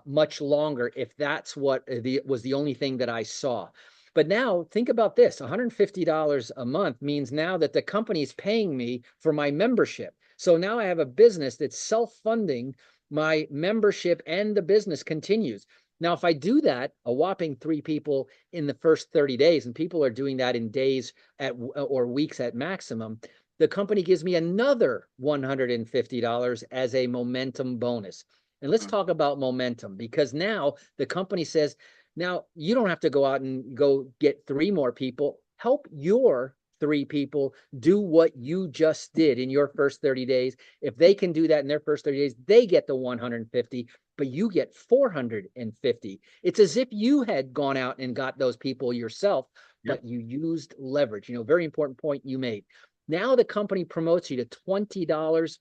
[SPEAKER 5] much longer if that's what was the only thing that I saw. But now think about this, $150 a month means now that the company is paying me for my membership. So now I have a business that's self-funding my membership and the business continues. Now, if I do that, a whopping 3 people in the first 30 days, and people are doing that in days or weeks at maximum, the company gives me another $150 as a momentum bonus. And let's talk about momentum, because now the company says, now you don't have to go out and go get 3 more people. Help your 3 people do what you just did in your first 30 days. If they can do that in their first 30 days, they get the 150, but you get 450. It's as if you had gone out and got those people yourself,
[SPEAKER 2] Yep.
[SPEAKER 5] but you used leverage. Very important point you made. Now the company promotes you to $20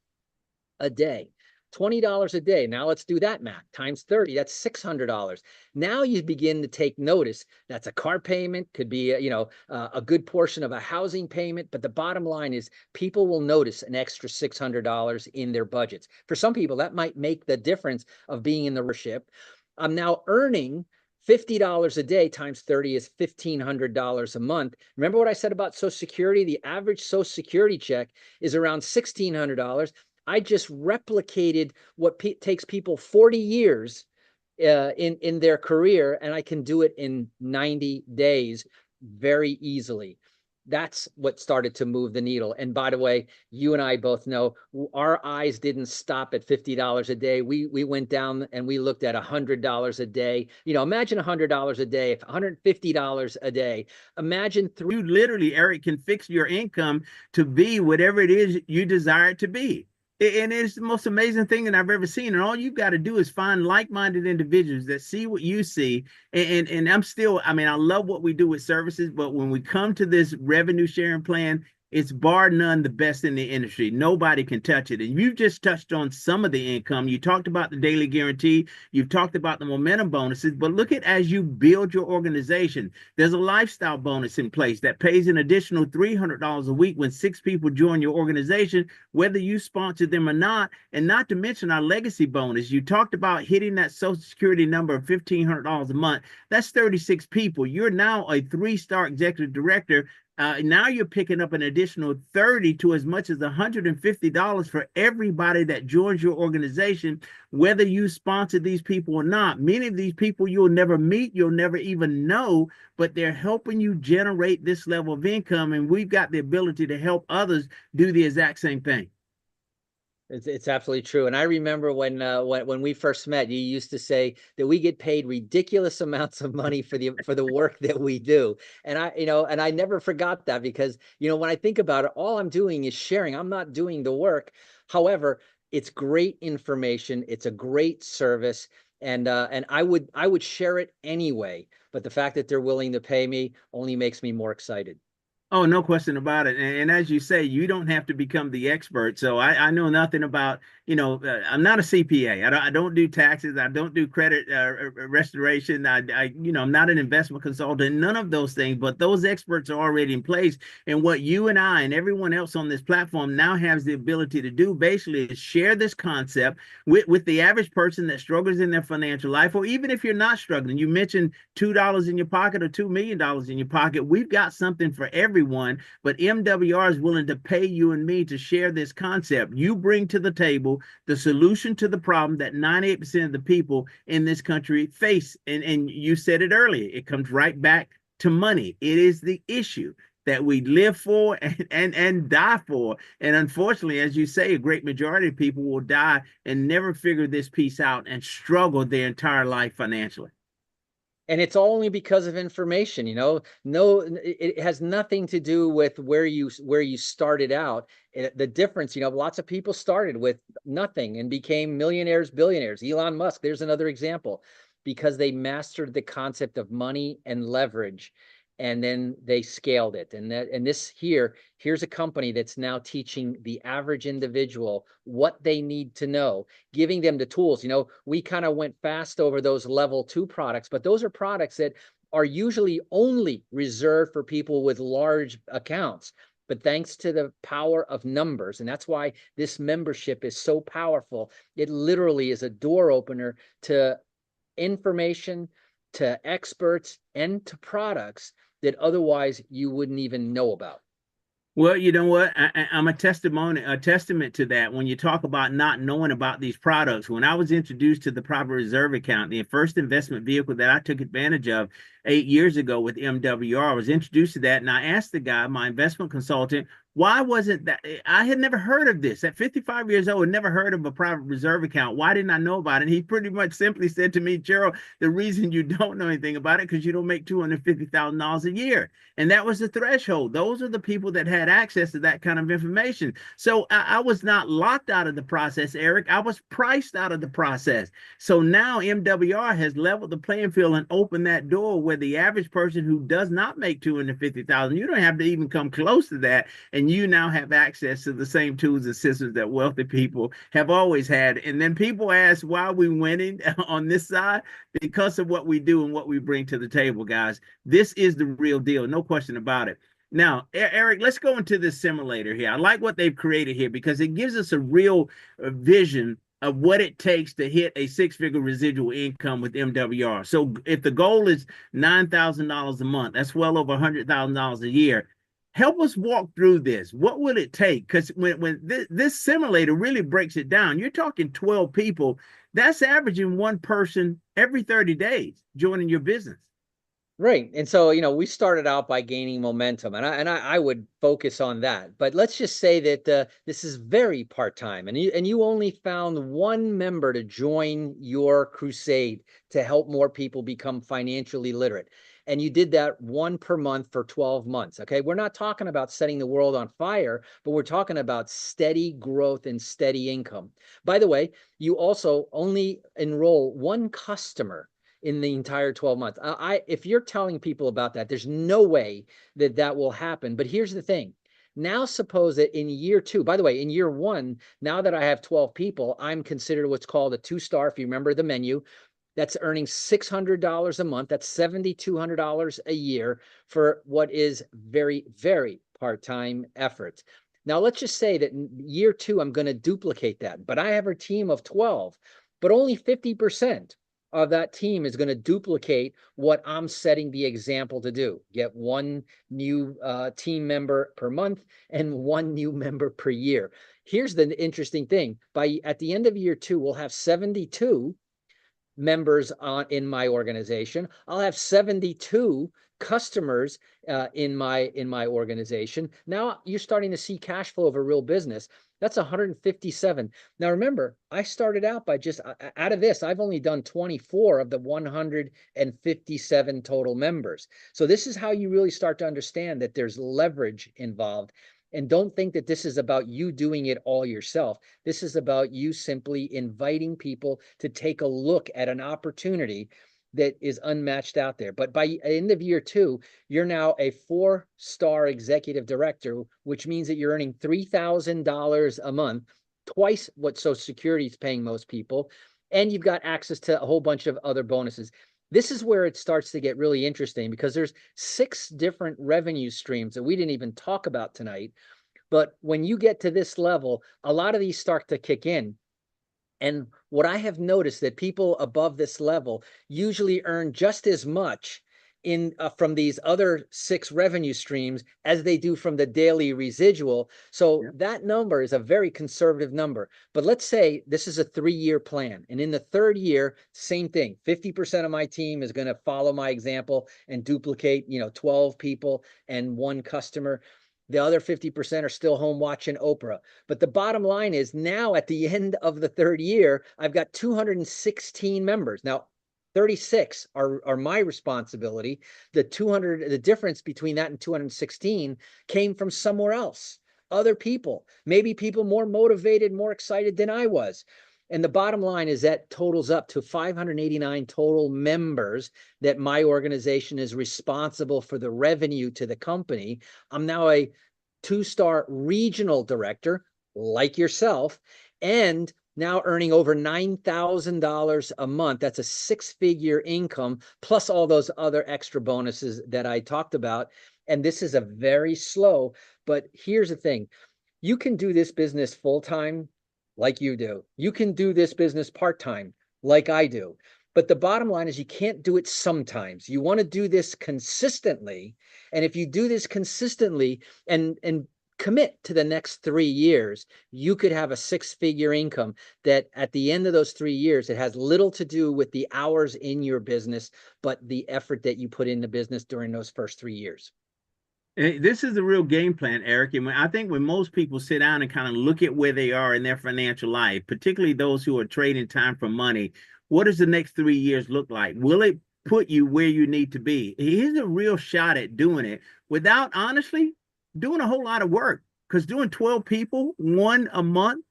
[SPEAKER 5] a day. $20 a day. Now let's do that math. Times 30, that's $600. Now you begin to take notice. That's a car payment, could be a good portion of a housing payment. But the bottom line is people will notice an extra $600 in their budgets. For some people, that might make the difference of being in the worship. I'm now earning $50 a day times 30 is $1,500 a month. Remember what I said about Social Security? The average Social Security check is around $1,600. I just replicated what takes people 40 years in their career, and I can do it in 90 days very easily. That's what started to move the needle. And by the way, you and I both know our eyes didn't stop at $50 a day. We went down and we looked at $100 a day. Imagine $100 a day, $150 a day. Imagine
[SPEAKER 2] you literally, Eric, can fix your income to be whatever it is you desire it to be. And it's the most amazing thing that I've ever seen. And all you've got to do is find like-minded individuals that see what you see. And I'm still, I love what we do with services, but when we come to this revenue sharing plan, it's bar none the best in the industry. Nobody can touch it. And you've just touched on some of the income. You talked about the daily guarantee. You've talked about the momentum bonuses. But look at as you build your organization, there's a lifestyle bonus in place that pays an additional $300 a week when 6 people join your organization, whether you sponsor them or not. And not to mention our legacy bonus. You talked about hitting that Social Security number of $1,500 a month. That's 36 people. You're now a 3-star executive director. Now you're picking up an additional 30 to as much as $150 for everybody that joins your organization, whether you sponsor these people or not. Many of these people you'll never meet, you'll never even know, but they're helping you generate this level of income. And we've got the ability to help others do the exact same thing.
[SPEAKER 5] It's absolutely true. And I remember when we first met, you used to say that we get paid ridiculous amounts of money for the work that we do. And I never forgot that, because, when I think about it, all I'm doing is sharing. I'm not doing the work. However, it's great information. It's a great service. And I would share it anyway. But the fact that they're willing to pay me only makes me more excited.
[SPEAKER 2] Oh, no question about it. And as you say, you don't have to become the expert. So I know nothing about, I'm not a CPA. I don't do taxes. I don't do credit restoration. I'm not an investment consultant, none of those things, but those experts are already in place. And what you and I and everyone else on this platform now has the ability to do basically is share this concept with the average person that struggles in their financial life, or even if you're not struggling. You mentioned $2 in your pocket or $2 million in your pocket. We've got something for everyone, but MWR is willing to pay you and me to share this concept. You bring to the table the solution to the problem that 98% of the people in this country face. And you said it earlier, it comes right back to money. It is the issue that we live for and die for. And unfortunately, as you say, a great majority of people will die and never figure this piece out and struggle their entire life financially.
[SPEAKER 5] And it's only because of information, no, it has nothing to do with where you started out. The difference, lots of people started with nothing and became millionaires, billionaires. Elon Musk, there's another example, because they mastered the concept of money and leverage, and then they scaled it. And here's a company that's now teaching the average individual what they need to know, giving them the tools. We kind of went fast over those level 2 products, but those are products that are usually only reserved for people with large accounts. But thanks to the power of numbers, and that's why this membership is so powerful, it literally is a door opener to information, to experts, and to products that otherwise you wouldn't even know about.
[SPEAKER 2] Well, you know what? I'm a testament to that. When you talk about not knowing about these products, when I was introduced to the proper reserve account, the first investment vehicle that I took advantage of 8 years ago with MWR, I was introduced to that. And I asked the guy, my investment consultant, Why wasn't that? I had never heard of this. At 55 years old, never heard of a private reserve account. Why didn't I know about it? And he pretty much simply said to me, Gerald, the reason you don't know anything about it because you don't make $250,000 a year. And that was the threshold. Those are the people that had access to that kind of information. So I was not locked out of the process, Eric. I was priced out of the process. So now MWR has leveled the playing field and opened that door where the average person who does not make 250,000, you don't have to even come close to that, and you now have access to the same tools and systems that wealthy people have always had. And then people ask why we winning on this side, because of what we do and what we bring to the table, guys. This is the real deal, no question about it. Now, Eric, let's go into this simulator here. I like what they've created here because it gives us a real vision of what it takes to hit a six-figure residual income with MWR. So if the goal is $9,000 a month, that's well over $100,000 a year. Help us walk through this. What will it take? Because when this simulator really breaks it down, you're talking 12 people. That's averaging one person every 30 days joining your business.
[SPEAKER 5] Right. And so, you know, we started out by gaining momentum, and I would focus on that. But let's just say that this is very part-time, and you only found one member to join your crusade to help more people become financially literate. And you did that one per month for 12 months. Okay. We're not talking about setting the world on fire, but we're talking about steady growth and steady income. By the way, you also only enroll one customer in the entire 12 months. If you're telling people about that, there's no way that that will happen. But here's the thing. Now, suppose that in year two, by the way, in year one, now that I have 12 people, I'm considered what's called a 2-star. If you remember the menu, that's earning $600 a month. That's $7,200 a year for what is very, very part-time efforts. Now, let's just say that in year two, I'm going to duplicate that, but I have a team of 12, but only 50% of that team is going to duplicate what I'm setting the example to do. Get one new team member per month and one new member per year. Here's the interesting thing. At the end of year two, we'll have 72 members in my organization. I'll have 72 customers in my organization. Now you're starting to see cash flow of a real business. That's 157. Now remember, I started out by just out of this, I've only done 24 of the 157 total members. So this is how you really start to understand that there's leverage involved. And don't think that this is about you doing it all yourself. This is about you simply inviting people to take a look at an opportunity that is unmatched out there. But by end of year two, you're now a 4-star executive director, which means that you're earning $3,000 a month, twice what Social Security is paying most people. And you've got access to a whole bunch of other bonuses. This is where it starts to get really interesting because there's 6 different revenue streams that we didn't even talk about tonight. But when you get to this level, a lot of these start to kick in. And what I have noticed that people above this level usually earn just as much from these other 6 revenue streams as they do from the daily residual. So yeah, that number is a very conservative number. But let's say this is a 3-year plan. And in the 3rd year, same thing. 50% of my team is going to follow my example and duplicate, 12 people and 1 customer. The other 50% are still home watching Oprah. But the bottom line is now at the end of the 3rd year, I've got 216 members. Now, 36 are my responsibility. The difference between that and 216 came from somewhere else, other people, maybe people more motivated, more excited than I was. And the bottom line is that totals up to 589 total members that my organization is responsible for the revenue to the company. I'm now a 2-star regional director like yourself, and now earning over $9,000 a month. That's a 6-figure income, plus all those other extra bonuses that I talked about. And this is a very slow, but here's the thing. You can do this business full-time like you do. You can do this business part-time like I do. But the bottom line is you can't do it sometimes. You want to do this consistently. And if you do this consistently and commit to the next 3 years, you could have a 6-figure income that at the end of those 3 years, it has little to do with the hours in your business, but the effort that you put in the business during those first 3 years.
[SPEAKER 2] This is the real game plan, Eric. And I think when most people sit down and kind of look at where they are in their financial life, particularly those who are trading time for money, what does the next 3 years look like? Will it put you where you need to be? Here's a real shot at doing it without honestly doing a whole lot of work. Because doing 12 people, one a month,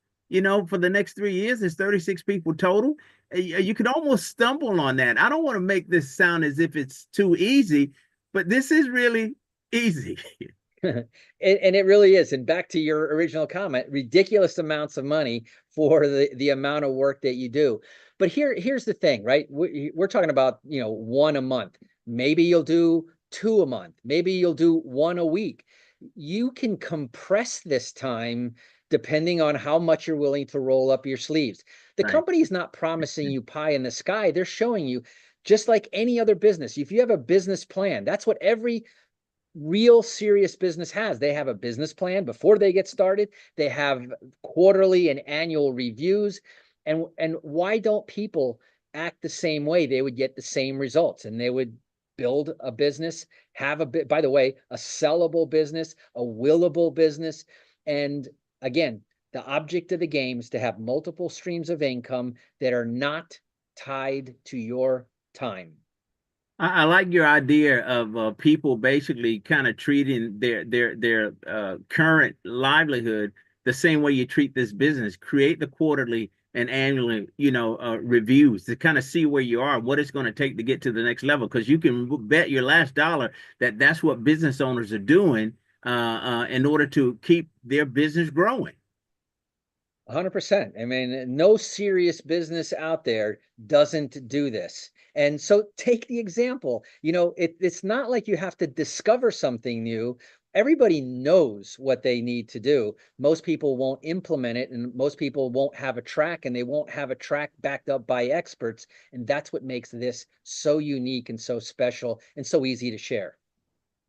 [SPEAKER 2] for the next 3 years, there's 36 people total. You could almost stumble on that. I don't want to make this sound as if it's too easy, but this is really easy.
[SPEAKER 5] And it really is. And back to your original comment, ridiculous amounts of money for the amount of work that you do. But here's the thing, right? We're talking about, one a month. Maybe you'll do two a month. Maybe you'll do one a week. You can compress this time depending on how much you're willing to roll up your sleeves. The
[SPEAKER 2] Right.
[SPEAKER 5] company is not promising you pie in the sky. They're showing you, just like any other business, if you have a business plan, that's what every real serious business has. They have a business plan before they get started. They have quarterly and annual reviews. And why don't people act the same way? They would get the same results, and they would build a business, have a bit, by the way, a sellable business, a willable business. And again, the object of the game is to have multiple streams of income that are not tied to your time.
[SPEAKER 2] I like your idea of people basically kind of treating their current livelihood the same way you treat this business. Create the quarterly and annually, reviews to kind of see where you are, what it's going to take to get to the next level. Because you can bet your last dollar that that's what business owners are doing in order to keep their business growing.
[SPEAKER 5] 100%. I mean, no serious business out there doesn't do this. And so take the example, it's not like you have to discover something new. Everybody knows what they need to do. Most people won't implement it, and most people won't have a track, and they won't have a track backed up by experts. And that's what makes this so unique and so special and so easy to share.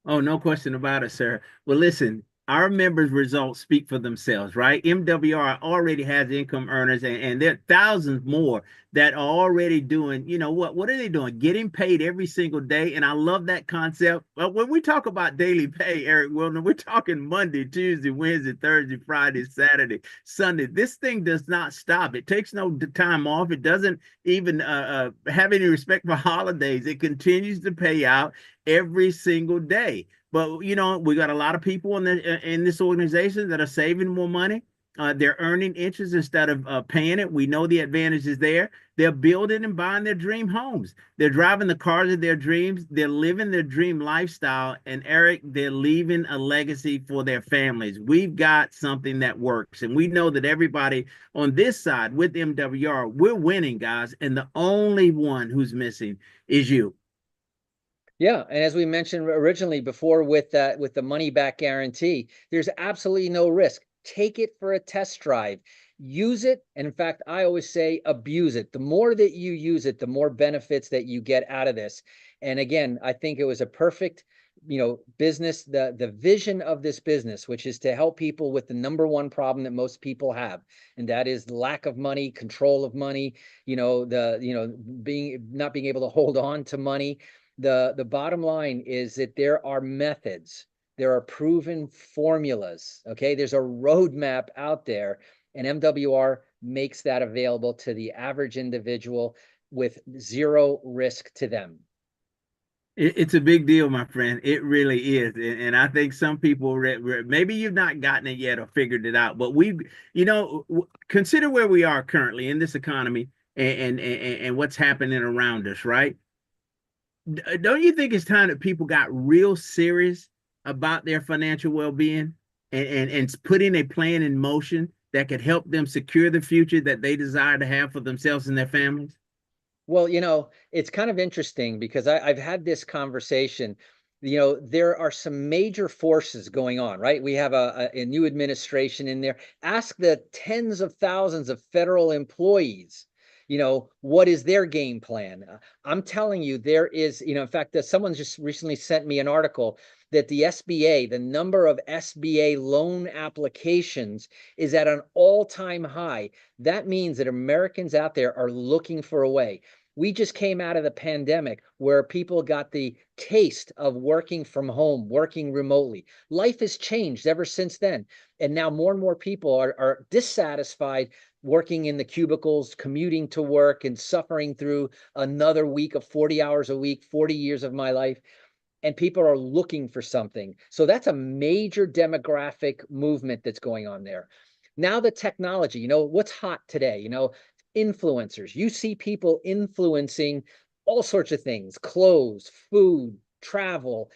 [SPEAKER 2] Oh, no question about it, sir. Well, listen, our members' results speak for themselves, right? MWR already has income earners, and there are thousands more that are already doing, what are they doing? Getting paid every single day. And I love that concept. But when we talk about daily pay, Eric Wilner, we're talking Monday, Tuesday, Wednesday, Thursday, Friday, Saturday, Sunday. This thing does not stop. It takes no time off. It doesn't even have any respect for holidays. It continues to pay out every single day. But we got a lot of people in this organization that are saving more money. They're earning interest instead of paying it. We know the advantage is there. They're building and buying their dream homes. They're driving the cars of their dreams. They're living their dream lifestyle. And Eric, they're leaving a legacy for their families. We've got something that works. And we know that everybody on this side with MWR, we're winning, guys. And the only one who's missing is you.
[SPEAKER 5] Yeah, and as we mentioned originally before with the money back guarantee, there's absolutely no risk. Take it for a test drive. Use it, and in fact, I always say abuse it. The more that you use it, the more benefits that you get out of this. And again, I think it was a perfect, business, the vision of this business, which is to help people with the number one problem that most people have, and that is lack of money, control of money, not being able to hold on to money. The bottom line is that there are methods, there are proven formulas. Okay, there's a roadmap out there, and MWR makes that available to the average individual with zero risk to them.
[SPEAKER 2] It's a big deal, my friend. It really is. And I think some people, maybe you've not gotten it yet or figured it out, but consider where we are currently in this economy and what's happening around us, right? Don't you think it's time that people got real serious about their financial well-being and putting a plan in motion that could help them secure the future that they desire to have for themselves and their families?
[SPEAKER 5] Well, it's kind of interesting because I've had this conversation. There are some major forces going on, right? We have a new administration in there. Ask the tens of thousands of federal employees, what is their game plan? I'm telling you, there is, in fact, someone just recently sent me an article that the SBA, the number of SBA loan applications is at an all-time high. That means that Americans out there are looking for a way. We just came out of the pandemic where people got the taste of working from home, working remotely. Life has changed ever since then. And now more and more people are dissatisfied working in the cubicles, commuting to work, and suffering through another week of 40 hours a week, 40 years of my life. And people are looking for something. So that's a major demographic movement that's going on there. Now the technology, what's hot today, influencers. You see people influencing all sorts of things, clothes, food, travel,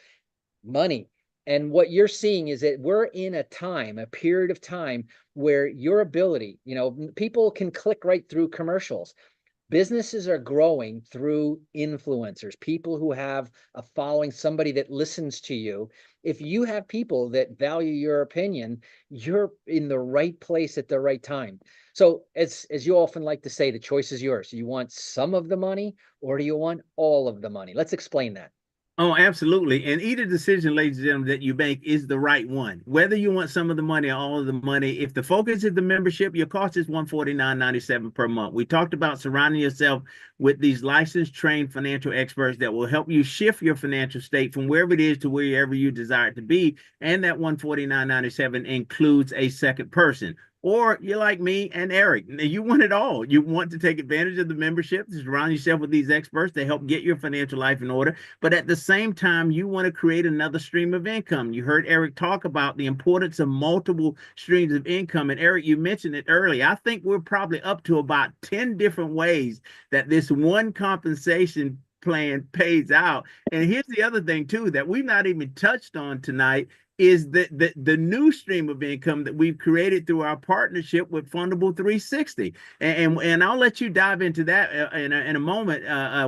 [SPEAKER 5] money. And what you're seeing is that we're in a period of time where your ability, people can click right through commercials. Businesses are growing through influencers, people who have a following, somebody that listens to you. If you have people that value your opinion, you're in the right place at the right time. So as you often like to say, the choice is yours. You want some of the money or do you want all of the money? Let's explain that.
[SPEAKER 2] Oh, absolutely. And either decision, ladies and gentlemen, that you make is the right one. Whether you want some of the money or all of the money, if the focus is the membership, your cost is $149.97 per month. We talked about surrounding yourself with these licensed, trained financial experts that will help you shift your financial state from wherever it is to wherever you desire it to be. And that $149.97 includes a second person. Or you're like me and Eric, you want it all. You want to take advantage of the membership, to surround yourself with these experts to help get your financial life in order. But at the same time, you want to create another stream of income. You heard Eric talk about the importance of multiple streams of income. And Eric, you mentioned it earlier. I think we're probably up to about 10 different ways that this one compensation plan pays out. And here's the other thing, too, that we've not even touched on tonight is the new stream of income that we've created through our partnership with Fundable 360. And I'll let you dive into that in a moment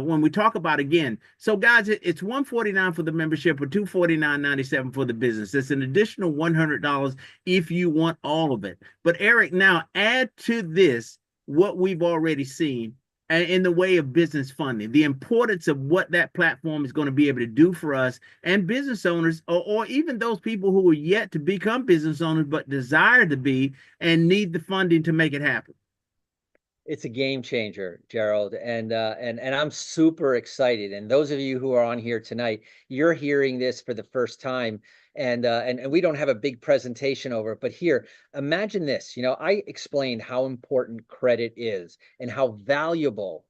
[SPEAKER 2] when we talk about again. So guys, it's $149 for the membership or $249.97 for the business. It's an additional $100 if you want all of it. But Eric, now add to this what we've already seen in the way of business funding, the importance of what that platform is going to be able to do for us and business owners, or even those people who are yet to become business owners but desire to be and need the funding to make it happen.
[SPEAKER 5] It's a game changer, Gerald, and I'm super excited. And those of you who are on here tonight, you're hearing this for the first time, and we don't have a big presentation over it. But here, imagine this. I explained how important credit is and how valuable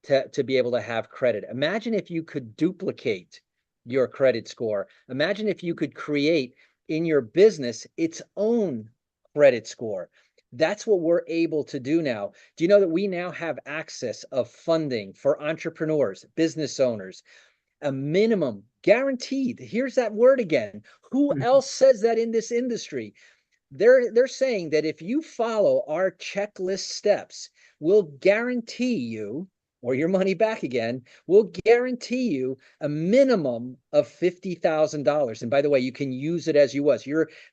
[SPEAKER 5] to be able to have credit. Imagine if you could duplicate your credit score. Imagine if you could create in your business its own credit score. That's what we're able to do now. Do you know that we now have access of funding for entrepreneurs, business owners, a minimum guaranteed? Here's that word again. Who else says that in this industry? They're saying that if you follow our checklist steps, we'll guarantee you, or your money back again, we'll guarantee you a minimum of $50,000. And by the way, you can use it as you was.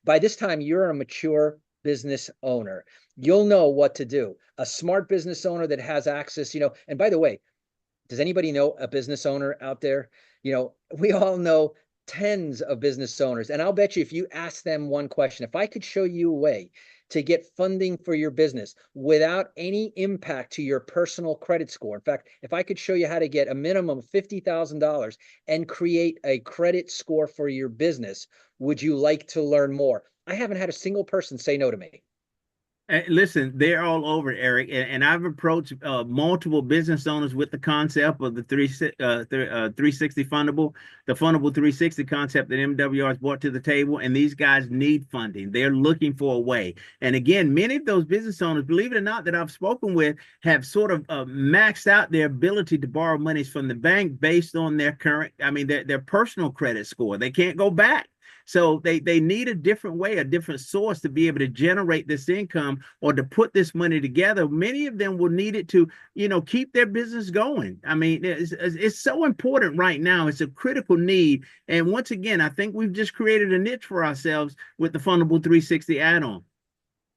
[SPEAKER 5] By this time, you're a mature business owner. You'll know what to do. A smart business owner that has access, and by the way, does anybody know a business owner out there? We all know tens of business owners. And I'll bet you if you ask them one question, if I could show you a way to get funding for your business without any impact to your personal credit score. In fact, if I could show you how to get a minimum of $50,000 and create a credit score for your business, would you like to learn more? I haven't had a single person say no to me.
[SPEAKER 2] Listen, they're all over, Eric, and I've approached multiple business owners with the concept of the 360 fundable, the fundable 360 concept that MWR has brought to the table, and these guys need funding. They're looking for a way. And again, many of those business owners, believe it or not, that I've spoken with have sort of maxed out their ability to borrow monies from the bank based on their their personal credit score. They can't go back. So they need a different way, a different source to be able to generate this income or to put this money together. Many of them will need it to, keep their business going. I mean, it's so important right now. It's a critical need. And once again, I think we've just created a niche for ourselves with the Fundable 360 add-on.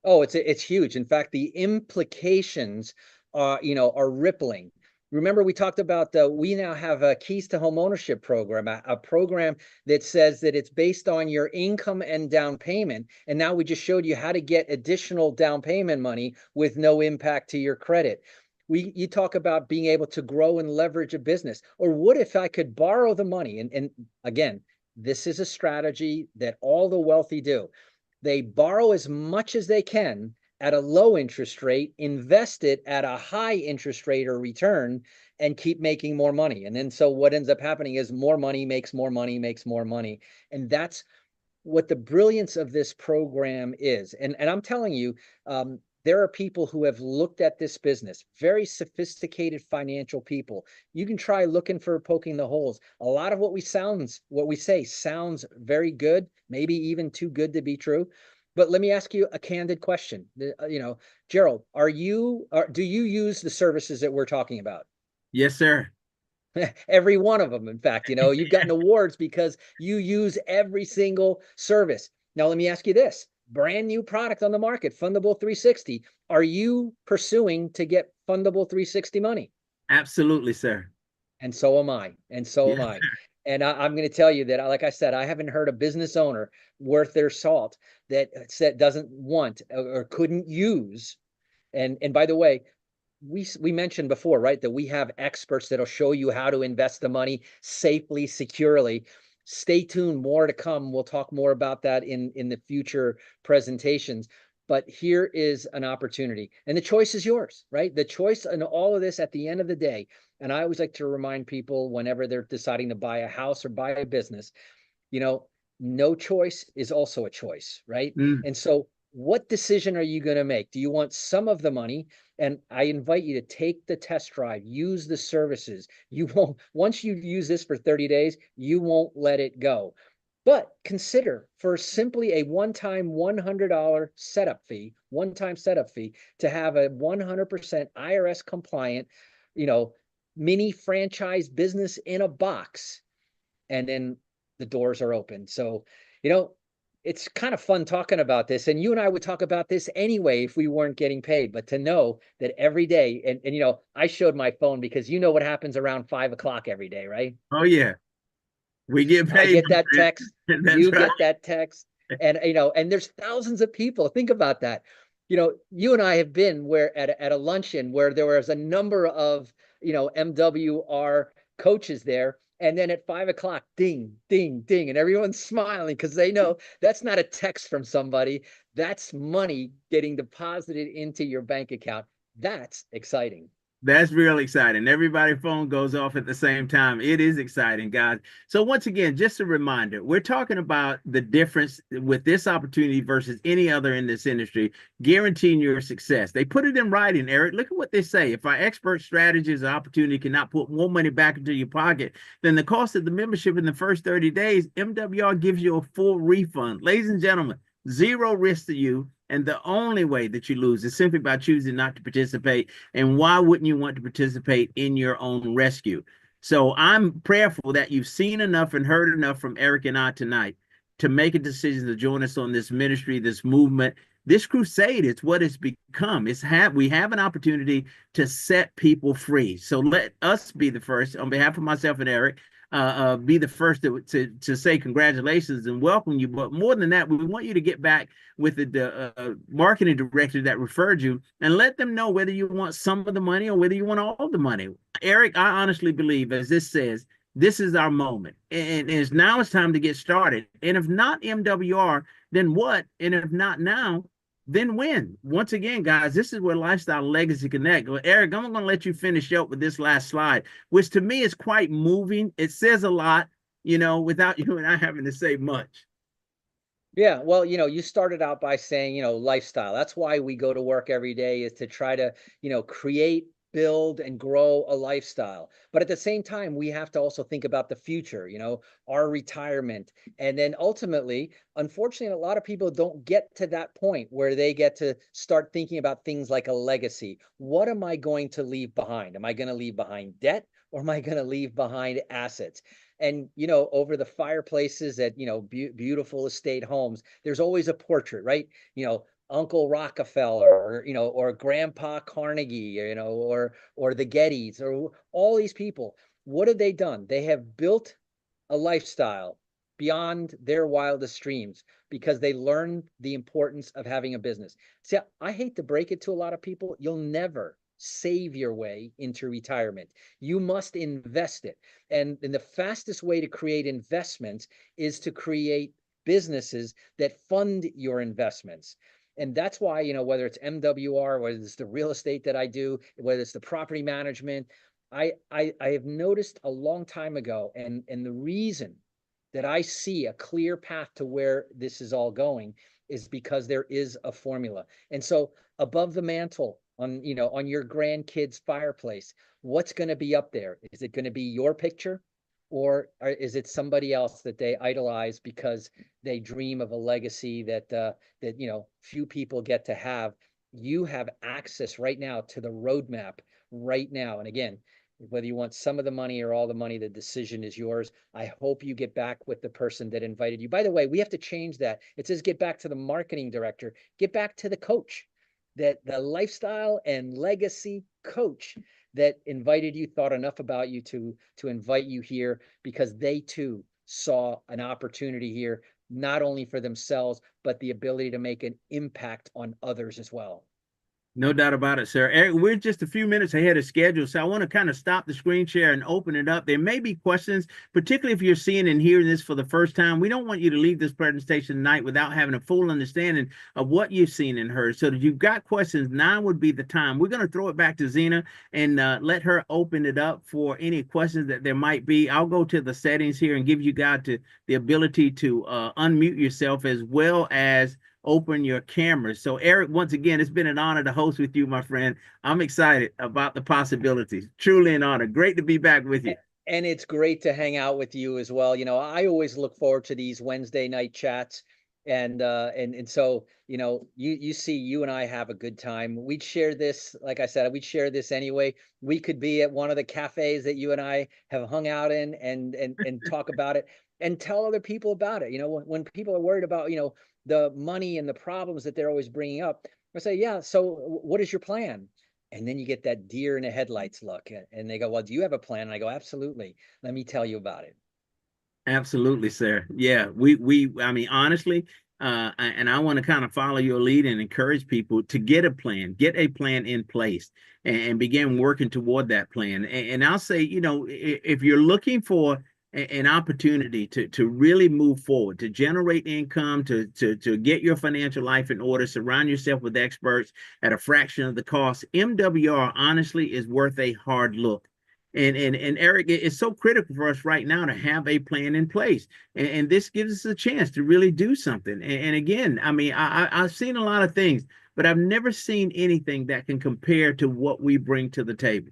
[SPEAKER 5] Oh, it's huge. In fact, the implications are rippling. Remember, we talked about we now have a Keys to Home Ownership program, a program that says that it's based on your income and down payment. And now we just showed you how to get additional down payment money with no impact to your credit. You talk about being able to grow and leverage a business. Or what if I could borrow the money? And again, this is a strategy that all the wealthy do. They borrow as much as they can at a low interest rate, invest it at a high interest rate or return, and keep making more money. And then so what ends up happening is more money makes more money, makes more money. And that's what the brilliance of this program is. And I'm telling you, there are people who have looked at this business, very sophisticated financial people. You can try looking for poking the holes. A lot of what we say sounds very good, maybe even too good to be true. But let me ask you a candid question. Gerald, do you use the services that we're talking about?
[SPEAKER 2] Yes, sir.
[SPEAKER 5] Every one of them. In fact, you've gotten awards because you use every single service. Now, let me ask you this. Brand new product on the market, Fundable 360. Are you pursuing to get Fundable 360 money?
[SPEAKER 2] Absolutely, sir.
[SPEAKER 5] And so am I. And so am I. And I'm going to tell you that, like I said, I haven't heard a business owner worth their salt that doesn't want or couldn't use. And by the way, we mentioned before, right, that we have experts that'll show you how to invest the money safely, securely. Stay tuned, more to come. We'll talk more about that in the future presentations. But here is an opportunity, and the choice is yours, right? The choice in all of this at the end of the day. And I always like to remind people whenever they're deciding to buy a house or buy a business, no choice is also a choice, right? And so what decision are you going to make? Do you want some of the money? And I invite you to take the test drive, use the services. Once you use this for 30 days, you won't let it go. But consider for simply a one-time $100 setup fee, to have a 100% IRS compliant, mini franchise business in a box. And then the doors are open. So, it's kind of fun talking about this. And you and I would talk about this anyway if we weren't getting paid. But to know that every day, and I showed my phone because what happens around 5 o'clock every day, right?
[SPEAKER 2] Oh, yeah. We get paid.
[SPEAKER 5] I get that text. You
[SPEAKER 2] right.
[SPEAKER 5] get that text. And, and there's thousands of people. Think about that. You and I have been at a luncheon where there was a number of, MWR coaches there. And then at 5 o'clock, ding, ding, ding, and everyone's smiling because they know that's not a text from somebody. That's money getting deposited into your bank account. That's exciting.
[SPEAKER 2] That's real exciting. Everybody's phone goes off at the same time. It is exciting, guys. So once again, just a reminder, we're talking about the difference with this opportunity versus any other in this industry, guaranteeing your success. They put it in writing, Eric. Look at what they say. If our expert strategies or opportunity cannot put more money back into your pocket than the cost of the membership in the first 30 days, MWR gives you a full refund. Ladies and gentlemen, zero risk to you. And the only way that you lose is simply by choosing not to participate. And why wouldn't you want to participate in your own rescue? So I'm prayerful that you've seen enough and heard enough from Eric and I tonight to make a decision to join us on this ministry, this movement, this crusade. It's what it's become. We have an opportunity to set people free. So let us be the first, on behalf of myself and Eric, be the first to say congratulations and welcome you. But more than that, we want you to get back with the marketing director that referred you and let them know whether you want some of the money or whether you want all the money. Eric, I honestly believe, as this says, this is our moment. And now it's time to get started. And if not MWR, then what? And if not now, then when? Once again, guys, this is where Lifestyle Legacy Connect. Well, Eric, I'm going to let you finish up with this last slide, which to me is quite moving. It says a lot, without you and I having to say much.
[SPEAKER 5] Yeah, well, you started out by saying, lifestyle. That's why we go to work every day, is to try to, create, build, and grow a lifestyle. But at the same time, we have to also think about the future, our retirement. And then ultimately, unfortunately, a lot of people don't get to that point where they get to start thinking about things like a legacy. What am I going to leave behind? Am I going to leave behind debt, or am I going to leave behind assets? And, over the fireplaces at, beautiful estate homes, there's always a portrait, right? Uncle Rockefeller, or Grandpa Carnegie, or the Gettys, or all these people. What have they done? They have built a lifestyle beyond their wildest dreams because they learned the importance of having a business. See, I hate to break it to a lot of people. You'll never save your way into retirement. You must invest it. And the fastest way to create investments is to create businesses that fund your investments. And that's why, you know, whether it's MWR, whether it's the real estate that I do, whether it's the property management, I have noticed a long time ago, and the reason that I see a clear path to where this is all going is because there is a formula. And so above the mantle on, you know, on your grandkids' fireplace, what's going to be up there? Is it going to be your picture, or is it somebody else that they idolize because they dream of a legacy that that, you know, few people get to have? You have access right now to the roadmap right now. And again, whether you want some of the money or all the money, the decision is yours. I hope you get back with the person that invited you. By the way, we have to change that. It says get back to the marketing director, get back to the coach, that the lifestyle and legacy coach that invited you thought enough about you to invite you here, because they too saw an opportunity here, not only for themselves, but the ability to make an impact on others as well.
[SPEAKER 2] No doubt about it, sir. Eric, we're just a few minutes ahead of schedule, so I want to kind of stop the screen share and open it up. There may be questions, particularly if you're seeing and hearing this for the first time. We don't want you to leave this presentation tonight without having a full understanding of what you've seen and heard. So if you've got questions, now would be the time. We're going to throw it back to Zena and let her open it up for any questions that there might be. I'll go to the settings here and give you guys the ability to unmute yourself, as well as open your cameras. So Eric, once again, it's been an honor to host with you, my friend. I'm excited about the possibilities. Truly an honor. Great to be back with you.
[SPEAKER 5] And it's great to hang out with you as well. You know, I always look forward to these Wednesday night chats. And so, you know, you see, you and I have a good time. We'd share this, like I said, we'd share this anyway. We could be at one of the cafes that you and I have hung out in and talk about it and tell other people about it. You know, when people are worried about, you know, the money and the problems that they're always bringing up, I say, yeah, so what is your plan? And then you get that deer in the headlights look, and they go, well, do you have a plan? And I go, absolutely. Let me tell you about it.
[SPEAKER 2] Absolutely, sir. Yeah, I mean, honestly, and I want to kind of follow your lead and encourage people to get a plan in place and begin working toward that plan. And I'll say, you know, if you're looking for an opportunity to really move forward, to generate income, to get your financial life in order, surround yourself with experts at a fraction of the cost, MWR honestly is worth a hard look. And Eric, it's so critical for us right now to have a plan in place, and this gives us a chance to really do something. And again, I mean, I've seen a lot of things, but I've never seen anything that can compare to what we bring to the table.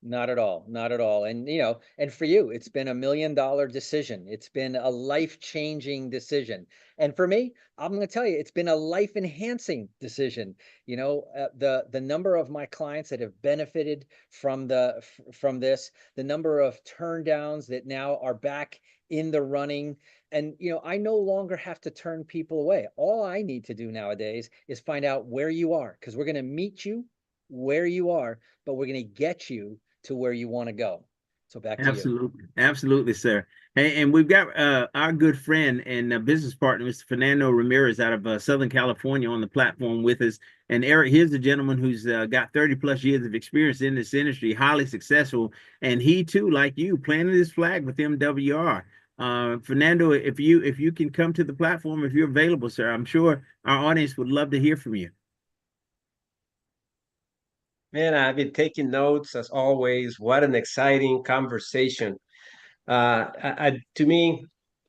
[SPEAKER 5] Not at all. Not at all. And, you know, and for you, it's been $1 million decision. It's been a life-changing decision. And for me, I'm going to tell you, it's been a life-enhancing decision. You know, the number of my clients that have benefited from this, the number of turn downs that now are back in the running. And, you know, I no longer have to turn people away. All I need to do nowadays is find out where you are, because we're going to meet you where you are, but we're going to get you to where you want to go. So back to you.
[SPEAKER 2] Absolutely. Absolutely, sir. Hey, and we've got our good friend and business partner, Mr. Fernando Ramirez, out of Southern California on the platform with us. And Eric, here's a gentleman who's got 30 plus years of experience in this industry, highly successful. And he too, like you, planted his flag with MWR. Fernando, if you can come to the platform, if you're available, sir, I'm sure our audience would love to hear from you.
[SPEAKER 3] Man, I've been taking notes as always. What an exciting conversation. To me,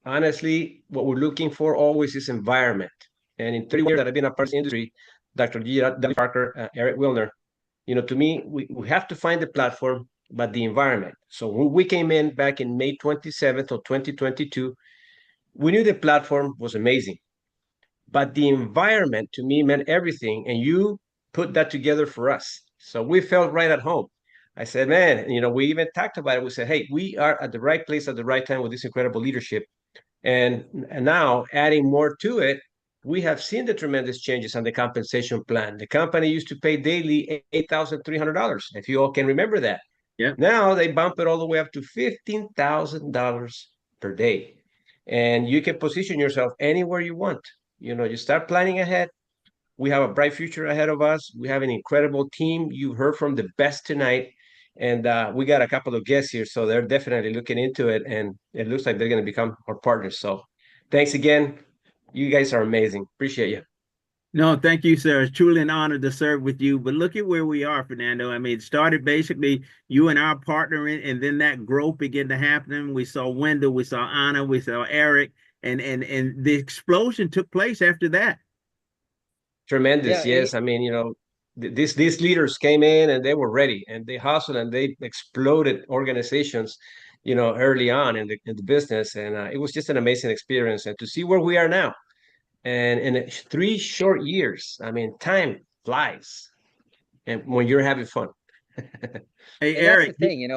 [SPEAKER 3] honestly, what we're looking for always is environment. And in 30 years that I've been a part of the industry, Dr. G. W. Parker, Eric Wilner, you know, to me, we have to find the platform, but the environment. So when we came in back in May 27th of 2022, we knew the platform was amazing, but the environment to me meant everything. And you put that together for us. So we felt right at home. I said, man, you know, we even talked about it. We said, hey, we are at the right place at the right time with this incredible leadership. And now adding more to it, we have seen the tremendous changes on the compensation plan. The company used to pay daily $8,300, if you all can remember that.
[SPEAKER 2] Yeah.
[SPEAKER 3] Now they bump it all the way up to $15,000 per day. And you can position yourself anywhere you want. You know, you start planning ahead, We have a bright future ahead of us. We have an incredible team. You heard from the best tonight. And we got a couple of guests here, so they're definitely looking into it. And it looks like they're going to become our partners. So thanks again. You guys are amazing. Appreciate you.
[SPEAKER 2] No, thank you, sir. It's truly an honor to serve with you. But look at where we are, Fernando. I mean, it started basically you and I partnering, and then that growth began to happen. We saw Wendell, we saw Anna, we saw Eric, and the explosion took place after that.
[SPEAKER 3] Tremendous.
[SPEAKER 5] Yeah,
[SPEAKER 3] Yes. I mean, these leaders came in and they were ready and they hustled and they exploded organizations, early on in the business. And it was just an amazing experience. And to see where we are now and in 3 short years, I mean, time flies and when you're having fun.
[SPEAKER 2] Hey,
[SPEAKER 5] and that's the
[SPEAKER 2] Eric,
[SPEAKER 5] thing,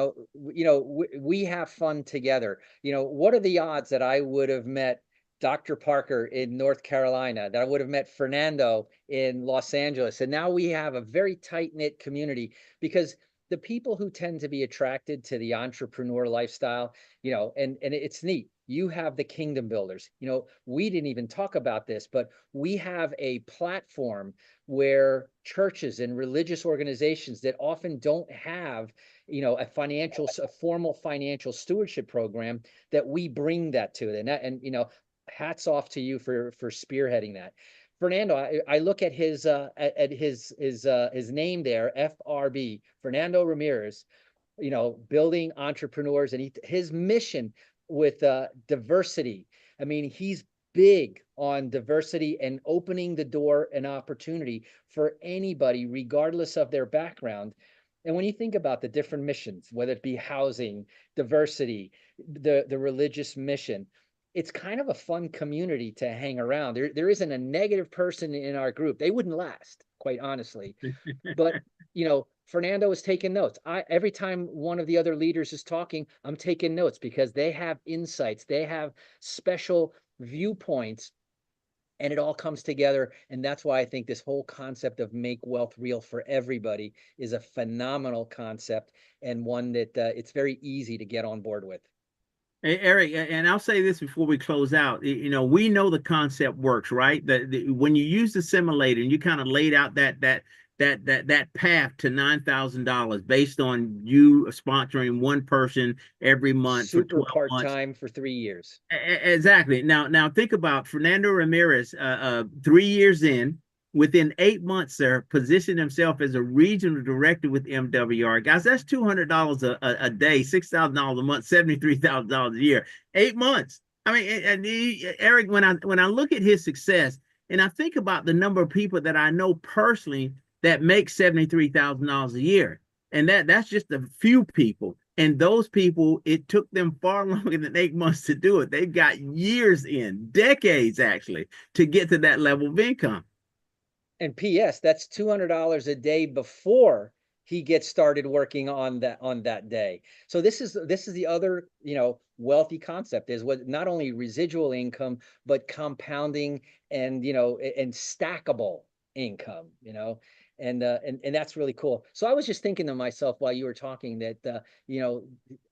[SPEAKER 5] we have fun together. What are the odds that I would have met Dr. Parker in North Carolina, that I would have met Fernando in Los Angeles, and now we have a very tight-knit community, because the people who tend to be attracted to the entrepreneur lifestyle, and it's neat. You have the kingdom builders. We didn't even talk about this, but we have a platform where churches and religious organizations that often don't have, a formal financial stewardship program, that we bring that to them. And hats off to you for spearheading that. Fernando, I look at his name there, FRB, Fernando Ramirez, building entrepreneurs, and his mission with diversity. I mean, he's big on diversity and opening the door and opportunity for anybody, regardless of their background. And when you think about the different missions, whether it be housing, diversity, the religious mission, it's kind of a fun community to hang around. There isn't a negative person in our group. They wouldn't last, quite honestly. But Fernando is taking notes. Every time one of the other leaders is talking, I'm taking notes, because they have insights, they have special viewpoints, and it all comes together. And that's why I think this whole concept of make wealth real for everybody is a phenomenal concept, and one that it's very easy to get on board with.
[SPEAKER 2] Hey, Eric, and I'll say this before we close out. We know the concept works, right? When you use the simulator and you kind of laid out that path to $9,000 based on you sponsoring one person every month for
[SPEAKER 5] Super
[SPEAKER 2] 12 months.
[SPEAKER 5] part-time for 3 years.
[SPEAKER 2] Exactly. Now think about Fernando Ramirez, 3 years in. Within 8 months, sir, positioned himself as a regional director with MWR. Guys, that's $200 a day, $6,000 a month, $73,000 a year. 8 months. I mean, Eric, when I look at his success, and I think about the number of people that I know personally that make $73,000 a year, and that's just a few people. And those people, it took them far longer than 8 months to do it. They've got years in, decades actually, to get to that level of income.
[SPEAKER 5] And PS, that's $200 a day before he gets started working on that day. So this is the other, wealthy concept, is what not only residual income, but compounding and, and stackable income, and that's really cool. So I was just thinking to myself while you were talking that,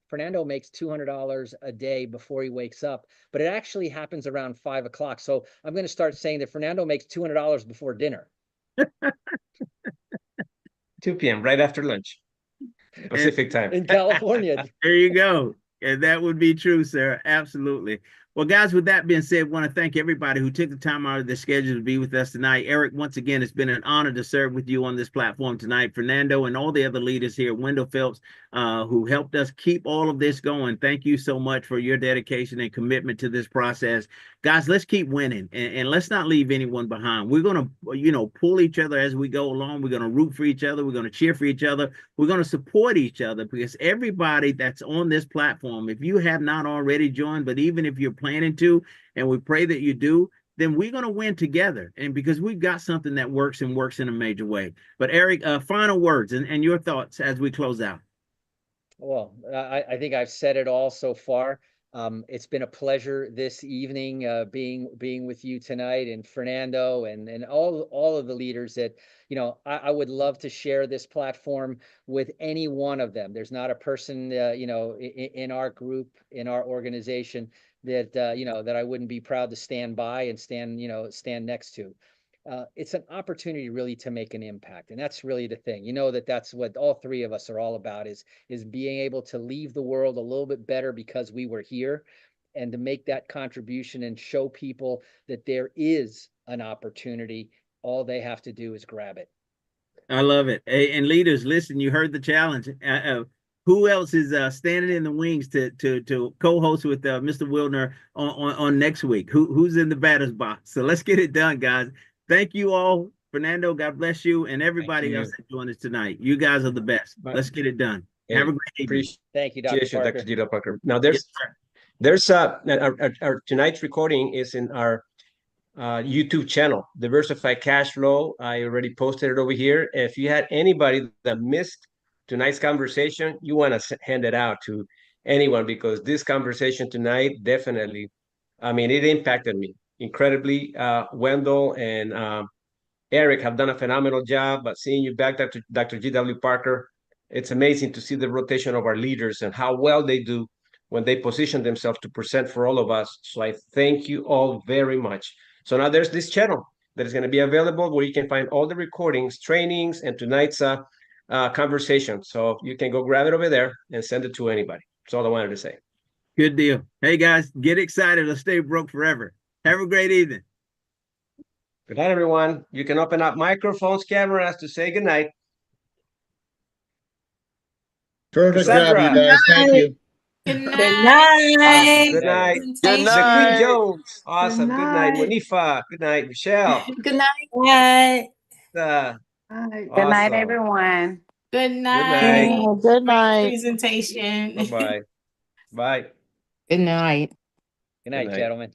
[SPEAKER 5] Fernando makes $200 a day before he wakes up, but it actually happens around 5 o'clock. So I'm going to start saying that Fernando makes $200 before dinner.
[SPEAKER 3] 2 p.m. right after lunch, Pacific time.
[SPEAKER 5] In California.
[SPEAKER 2] There you go. And that would be true, sir. Absolutely. Well, guys, with that being said, I want to thank everybody who took the time out of their schedule to be with us tonight. Eric, once again, it's been an honor to serve with you on this platform tonight. Fernando and all the other leaders here, Wendell Phelps, who helped us keep all of this going. Thank you so much for your dedication and commitment to this process. Guys, let's keep winning and let's not leave anyone behind. We're going to, pull each other as we go along. We're going to root for each other. We're going to cheer for each other. We're going to support each other, because everybody that's on this platform, if you have not already joined, but even if you're planning to, and we pray that you do, then we're going to win together. And because we've got something that works and works in a major way. But Eric, final words and your thoughts as we close out.
[SPEAKER 5] Well, I think I've said it all so far. It's been a pleasure this evening, being with you tonight, and Fernando and all of the leaders that, I would love to share this platform with any one of them. There's not a person, in our group, in our organization that, that I wouldn't be proud to stand by and stand next to. it's an opportunity really to make an impact. And that's really the thing, that's what all three of us are all about, is being able to leave the world a little bit better because we were here, and to make that contribution and show people that there is an opportunity. All they have to do is grab it.
[SPEAKER 2] I love it. Hey, and leaders, listen, you heard the challenge. Who else is standing in the wings to co-host with Mr. Wildner on next week? Who's in the batter's box? So let's get it done, guys. Thank you all. Fernando, God bless you, and everybody else that joined us tonight. You guys are the best. Let's get it done. Have a great evening.
[SPEAKER 5] Thank you, Dr. Parker.
[SPEAKER 3] Dr. Gito Parker. Now there's our tonight's recording is in our YouTube channel, Diversified Cash Flow. I already posted it over here. If you had anybody that missed tonight's conversation, you want to hand it out to anyone, because this conversation tonight definitely, it impacted me incredibly. Wendell and Eric have done a phenomenal job, but seeing you back, Dr. G.W. Parker, it's amazing to see the rotation of our leaders and how well they do when they position themselves to present for all of us. So I thank you all very much. So now there's this channel that is going to be available where you can find all the recordings, trainings, and tonight's conversation. So you can go grab it over there and send it to anybody. That's all I wanted to say.
[SPEAKER 2] Good deal. Hey, guys, get excited. Let's stay broke forever. Have a great evening.
[SPEAKER 3] Good night, everyone. You can open up microphones, cameras to say good night.
[SPEAKER 6] Perfect job, you guys. Thank you.
[SPEAKER 1] Good night.
[SPEAKER 7] Good night.
[SPEAKER 3] Good night.
[SPEAKER 4] Good
[SPEAKER 3] McQueen
[SPEAKER 4] night.
[SPEAKER 3] Jones. Awesome. Good night.
[SPEAKER 7] night.
[SPEAKER 3] Wanifa. Good night. Michelle.
[SPEAKER 7] Good night.
[SPEAKER 8] Good night, everyone.
[SPEAKER 1] Good
[SPEAKER 3] night.
[SPEAKER 1] night.
[SPEAKER 7] Good night.
[SPEAKER 1] Presentation.
[SPEAKER 3] Bye-bye. Bye.
[SPEAKER 7] Good night.
[SPEAKER 5] Good night,
[SPEAKER 3] Good night.
[SPEAKER 5] gentlemen.